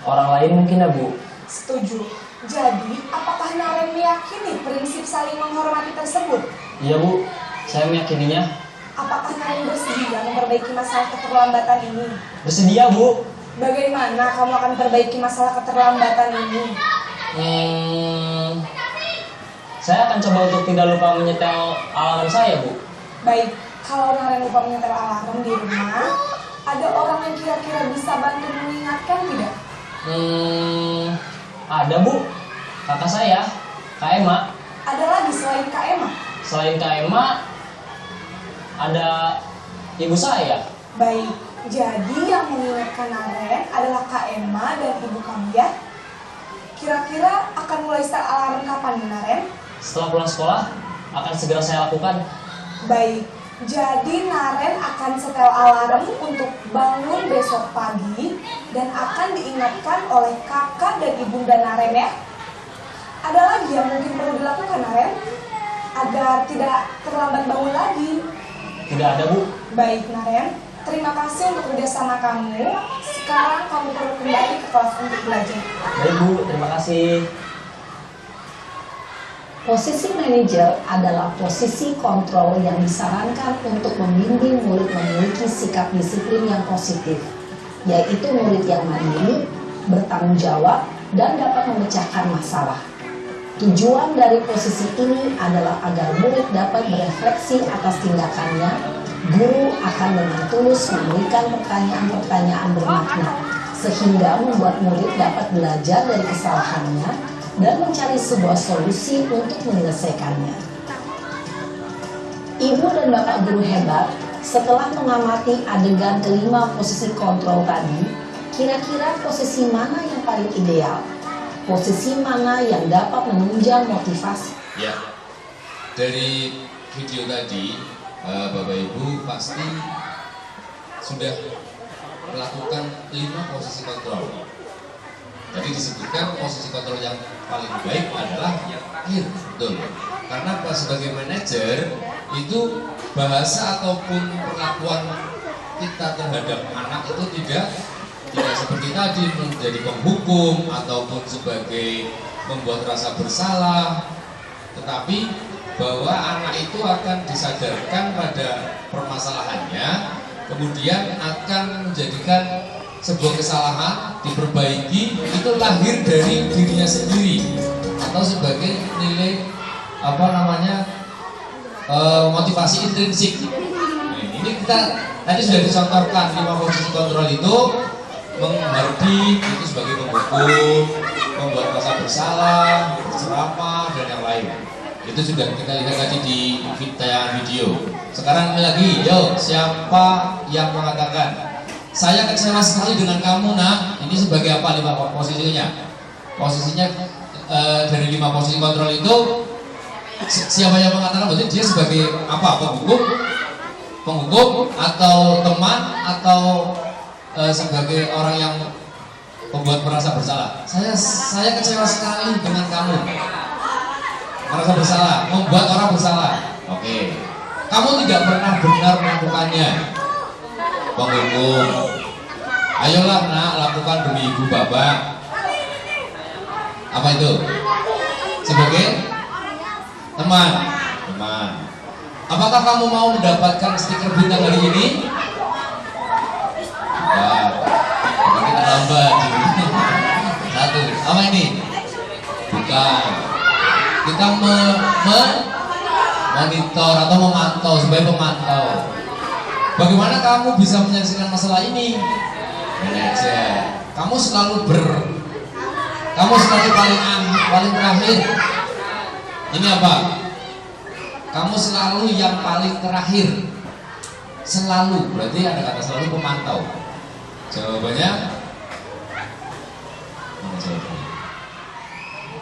orang lain mungkin ya Bu. Setuju. Jadi, apakah Naren meyakini prinsip saling menghormati tersebut? Iya Bu, saya meyakininya. Apakah Naren bersedia memperbaiki masalah keterlambatan ini? Bersedia Bu. Bagaimana kamu akan perbaiki masalah keterlambatan ini? Saya akan coba untuk tidak lupa menyetel alarm saya Bu. Baik, kalau Naren lupa menyetel alarm di rumah, ada orang yang kira-kira bisa bantu mengingatkan tidak? Ada Bu, kakak saya, Kak Emma. Ada lagi selain Kak Emma? Selain Kak Emma, ada ibu saya. Baik, jadi yang mengingatkan Naren adalah Kak Emma dan ibu kamu ya? Kira-kira akan mulai start alarm kapan nih Naren? Setelah pulang sekolah, akan segera saya lakukan. Baik, jadi Naren akan setel alarm untuk bangun besok pagi dan akan diingatkan oleh kakak dan ibunda Naren ya. Ada lagi yang mungkin perlu dilakukan Naren agar tidak terlambat bangun lagi? Tidak ada Bu. Baik Naren, Terima kasih untuk kerjasama kamu. Sekarang kamu perlu kembali ke kelas untuk belajar. Baik Bu, terima kasih. Posisi manajer adalah posisi kontrol yang disarankan untuk membimbing murid memiliki sikap disiplin yang positif, yaitu murid yang mandiri, bertanggung jawab, dan dapat memecahkan masalah. Tujuan dari posisi ini adalah agar murid dapat berefleksi atas tindakannya. Guru akan dengan tulus memberikan pertanyaan-pertanyaan bermakna, sehingga membuat murid dapat belajar dari kesalahannya dan mencari sebuah solusi untuk menyelesaikannya. Ibu dan Bapak guru hebat, setelah mengamati adegan kelima posisi kontrol tadi, kira-kira posisi mana yang paling ideal? Posisi mana yang dapat menunjang motivasi? Ya, dari video tadi Bapak Ibu pasti sudah melakukan 5 posisi kontrol. Jadi disebutkan posisi kontrol yang paling baik adalah yang terakhir, betul. Karena sebagai manajer itu bahasa ataupun perlakuan kita terhadap anak itu tidak seperti tadi menjadi penghukum ataupun sebagai membuat rasa bersalah, tetapi bahwa anak itu akan disadarkan pada permasalahannya, kemudian akan menjadikan sebuah kesalahan diperbaiki, itu lahir dari dirinya sendiri atau sebagai nilai motivasi intrinsik. Nah, ini kita tadi sudah dicontohkan 5 posisi kontrol itu: menghardi itu sebagai penghukum, membuat rasa bersalah, berceramah, dan yang lain. Itu sudah kita lihat tadi di tayangan video. Sekarang ini lagi, yo, siapa yang mengatakan saya kecewa sekali dengan kamu, nak? Ini sebagai apa 5 posisinya? Posisinya dari 5 posisi kontrol itu, siapa yang mengatakan? Berarti dia sebagai apa? Penghukum atau teman atau sebagai orang yang membuat merasa bersalah? Saya kecewa sekali dengan kamu. Merasa bersalah, membuat orang bersalah. Oke. Kamu tidak pernah benar melakukannya. Penghukum, ayolah nak, lakukan demi ibu bapak. Apa itu? Sebagai teman. Apakah kamu mau mendapatkan stiker bintang hari ini? Ya, kita tambah. 1. Apa ini? Bukan. Kita monitor atau memantau sebagai pemantau. Bagaimana kamu bisa menyelesaikan masalah ini? Manajer. Kamu selalu paling terakhir. Ini apa? Kamu selalu yang paling terakhir. Selalu, berarti ada kata selalu, pemantau. Jawabannya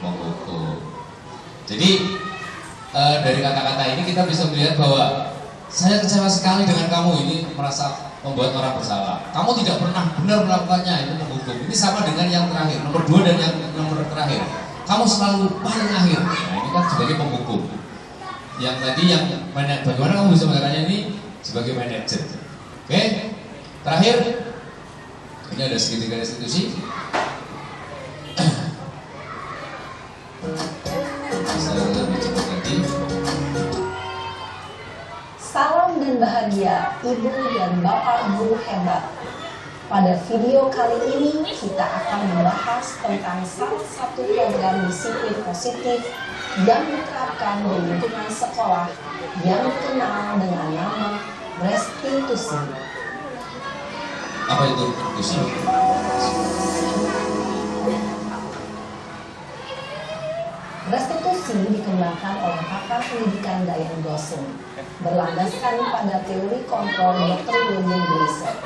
menghukum. Jadi dari kata-kata ini kita bisa melihat bahwa saya kecewa sekali dengan kamu, ini merasa membuat orang bersalah. Kamu tidak pernah benar melakukannya, itu menghukum. Ini sama dengan yang terakhir, nomor 2 dan yang nomor terakhir. Kamu selalu paling akhir. Nah, ini kan sebagai penghukum. Yang tadi yang bagaimana kamu bisa mengatakannya ini sebagai manajer. Oke? Terakhir, ini ada segitiga restitusi. Salam dan bahagia Ibu dan Bapak guru hebat. Pada video kali ini kita akan membahas tentang salah satu program disiplin positif yang diterapkan di lingkungan sekolah yang dikenal dengan nama restitusi. Apa itu restitusi? Restitusi dikembangkan oleh pakar pendidikan Diane Dawson, berlandaskan pada teori kontrol Dr. William Glasser.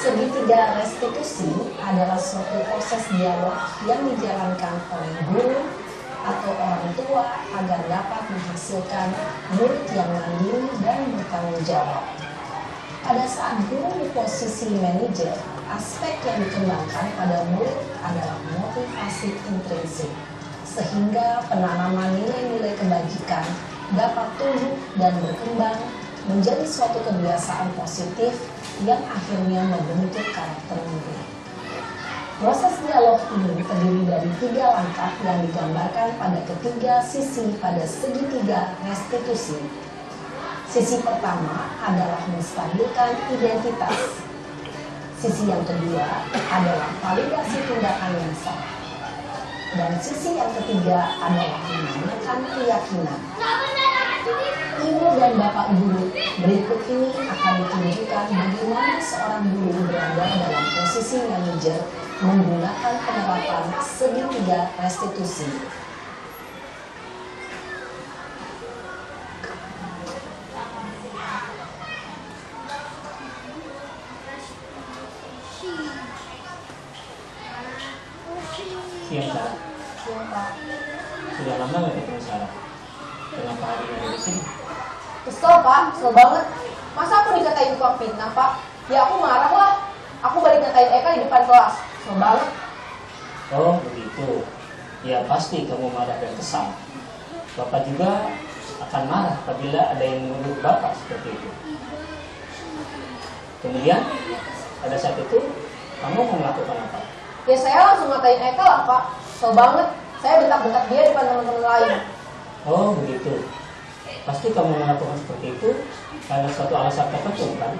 Segitiga restitusi adalah suatu proses dialog yang dijalankan oleh guru atau orang tua agar dapat menghasilkan murid yang mandiri dan bertanggung jawab. Pada saat guru di posisi manajer, aspek yang dikembangkan pada murid adalah motivasi intrinsik, sehingga penanaman nilai-nilai kebajikan dapat tumbuh dan berkembang menjadi suatu kebiasaan positif yang akhirnya membentuk karakter murid. Proses dialog ini terdiri dari 3 langkah yang digambarkan pada ketiga sisi pada segitiga restitusi. Sisi pertama adalah menstabilkan identitas. Sisi yang kedua adalah validasi tindakan yang salah. Dan sisi yang ketiga adalah menanyakan keyakinan. Ibu dan Bapak Guru, berikut ini akan ditunjukkan bagaimana seorang guru berada dalam posisi manajer menggunakan penerapan segitiga restitusi. Siang Sarah, Iya Pak. sudah lama nggak ketemu Sarah? Kenapa hari ini ada di sini? Kesel Pak, kesel banget. Masa aku dikatain tukang fitnah Pak? Ya aku marah lah. Aku balik ngatain Eka di depan kelas. Kesel banget. Oh begitu. Ya pasti kamu marah dan kesal. Bapak juga akan marah apabila ada yang menuduh Bapak seperti itu. Kemudian pada saat itu kamu mau melakukan apa? Ya saya langsung ngatain Eka lah Pak. Kesel banget. Saya bentak-bentak dia depan teman-teman lain. Oh begitu. Pasti kamu melakukan seperti itu karena suatu alasan tertentu kan?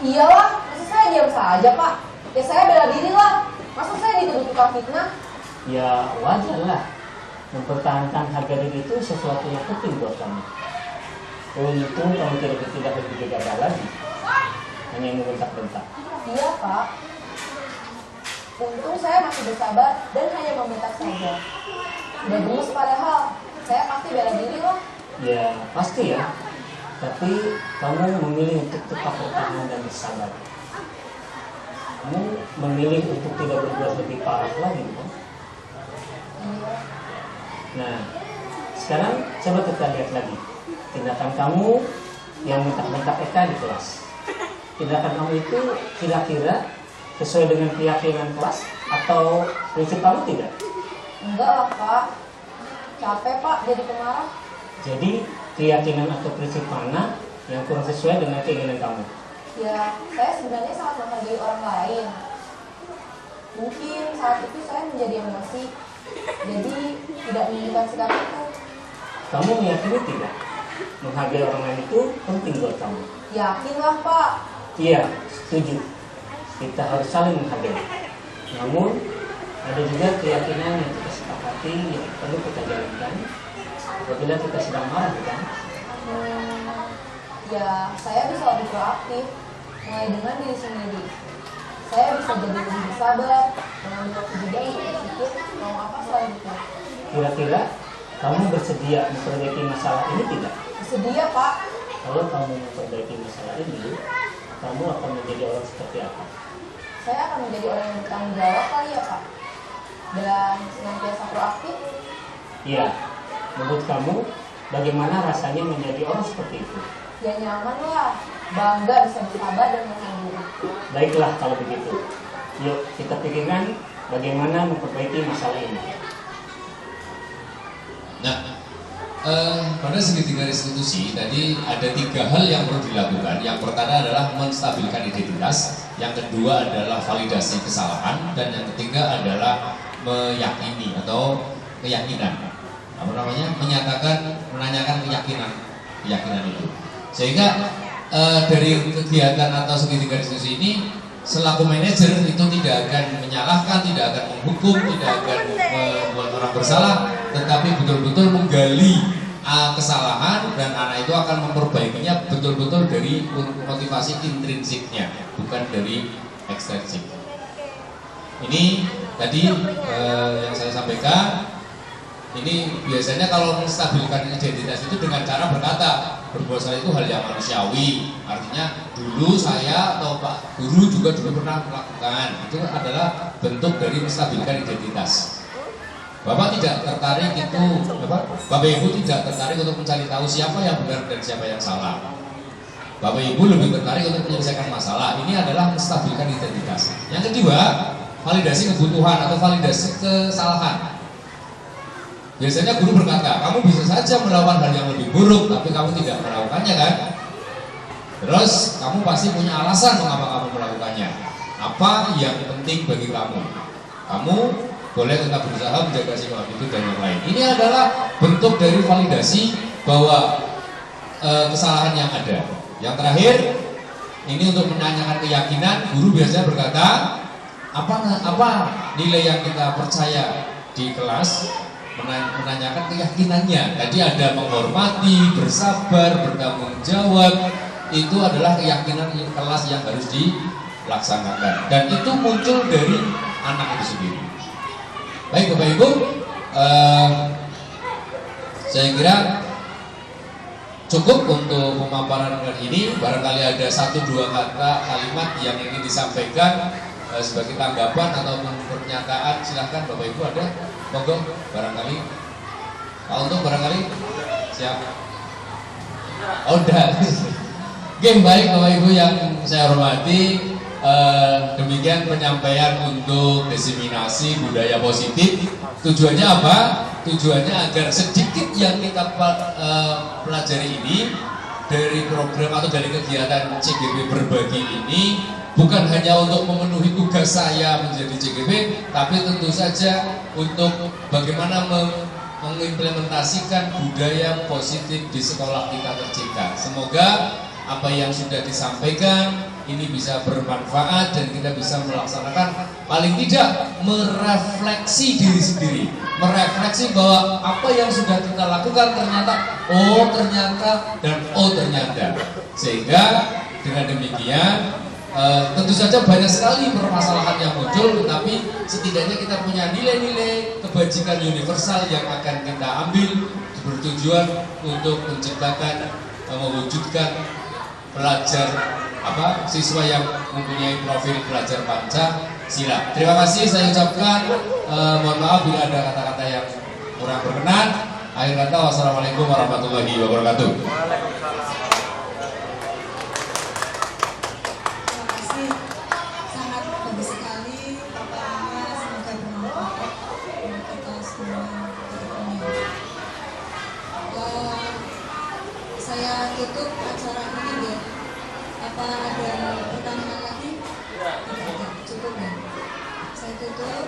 Iyalah, masa saya diam saja Pak? Ya saya bela diri lah. Masa saya dituduh tukang fitnah? Ya wajar lah. Mempertahankan harga diri itu sesuatu yang penting buat kamu. Untung kamu tidak bertindak lebih gegabah lagi. Hanya membentak-bentak. Iya Pak. Untung saya masih bersabar dan hanya membentak saja. Udah gemes padahal. Saya pasti bela diri lah. Ya pasti ya. Tapi kamu memilih untuk tetap bertahan dan bersabar. Kamu memilih untuk tidak berbuat lebih parah lagi kan? Iya. Nah, sekarang coba kita lihat lagi tindakan kamu yang bentak-bentak Eka di kelas. Tindakan kamu itu kira-kira sesuai dengan keyakinan kelas atau prinsip kamu tidak? Enggak lah Pak. Capek Pak jadi pemarah. Jadi keyakinan atau prinsip mana yang kurang sesuai dengan keinginan kamu? Ya, saya sebenarnya sangat menghargai orang lain. Mungkin saat itu saya menjadi emosi, jadi tidak menunjukkan sikap itu. Kamu meyakini tidak? Menghargai orang lain itu penting buat kamu. Yakinlah Pak. Iya, setuju. Kita harus saling menghargai. Namun, ada juga keyakinan yang kita sepakati yang perlu kita jalankan apabila kita sedang marah, kan? Ya, saya bisa lebih proaktif, mulai dengan diri sendiri. Saya bisa jadi lebih bersabar, mengambil jeda untuk berpikir mau apa selanjutnya. Kira-kira kamu bersedia memperbaiki masalah ini tidak? Bersedia Pak. Kalau kamu memperbaiki masalah ini, kamu akan menjadi orang seperti apa? Saya akan menjadi orang yang bertanggung jawab kali ya Pak. Dan senantiasa proaktif. Iya, menurut kamu bagaimana rasanya menjadi orang seperti itu? Ya nyaman lah, bangga bisa bersabar dan menahan diri. Baiklah kalau begitu. Yuk kita pikirkan bagaimana memperbaiki masalah ini. Nah, pada segitiga restitusi tadi ada 3 hal yang perlu dilakukan. Yang pertama adalah menstabilkan identitas, yang kedua adalah validasi kesalahan, dan yang ketiga adalah meyakini atau keyakinan. Apa namanya? Menanyakan keyakinan itu. Sehingga dari kegiatan atau segitiga restitusi ini, selaku manajer itu tidak akan menyalahkan, tidak akan menghukum, tidak akan membuat orang bersalah, tetapi betul-betul menggali kesalahan, dan anak itu akan memperbaikinya betul-betul dari motivasi intrinsiknya, bukan dari ekstrinsik. Ini tadi yang saya sampaikan. Ini biasanya kalau menstabilkan identitas itu dengan cara berkata, berbuat salah itu hal yang manusiawi. Artinya dulu saya atau Pak Guru juga dulu pernah melakukan. Itu adalah bentuk dari menstabilkan identitas. Bapak tidak tertarik itu, Bapak Ibu tidak tertarik untuk mencari tahu siapa yang benar dan siapa yang salah. Bapak Ibu lebih tertarik untuk menyelesaikan masalah. Ini adalah menstabilkan identitas. Yang kedua, validasi kebutuhan atau validasi kesalahan. Biasanya guru berkata, kamu bisa saja melakukan hal yang lebih buruk, tapi kamu tidak melakukannya kan? Terus kamu pasti punya alasan mengapa kamu melakukannya. Apa yang penting bagi kamu? Kamu boleh tetap berusaha menjaga sikap itu dan yang lain. Ini adalah bentuk dari validasi bahwa kesalahan yang ada. Yang terakhir, ini untuk menanyakan keyakinan. Guru biasanya berkata, apa nilai yang kita percaya di kelas, menanyakan keyakinannya. Tadi ada menghormati, bersabar, bertanggung jawab. Itu adalah keyakinan kelas yang harus dilaksanakan. Dan itu muncul dari anak itu sendiri. Baik Bapak Ibu, saya kira cukup untuk pemaparan kali ini. Barangkali ada 1-2 kalimat yang ingin disampaikan sebagai tanggapan ataupun pernyataan. Silahkan Bapak Ibu, ada? Monggo, barangkali. Pak Untung barangkali siap. Oh udah. Oke, baik Bapak Ibu yang saya hormati. Demikian penyampaian untuk diseminasi budaya positif. Tujuannya apa? Tujuannya agar sedikit yang kita pelajari ini dari program atau dari kegiatan CGP berbagi ini bukan hanya untuk memenuhi tugas saya menjadi CGP, tapi tentu saja untuk bagaimana mengimplementasikan budaya positif di sekolah kita tercinta. Semoga apa yang sudah disampaikan ini bisa bermanfaat dan kita bisa melaksanakan, paling tidak merefleksi diri sendiri, merefleksi bahwa apa yang sudah kita lakukan ternyata ternyata, sehingga dengan demikian tentu saja banyak sekali permasalahan yang muncul, tetapi setidaknya kita punya nilai-nilai kebajikan universal yang akan kita ambil bertujuan untuk menciptakan, mewujudkan siswa yang mempunyai profil pelajar Pancasila. Terima kasih saya ucapkan, mohon maaf bila ada kata-kata yang kurang berkenan. Akhir kata, wassalamualaikum warahmatullahi wabarakatuh. Terima kasih, sangat bagus sekali paparannya, semoga bermanfaat untuk kita semua. Saya tutup acara ini ya. Apa ada pertanyaan lagi? Tidak ada, cukup ya. Saya tutup.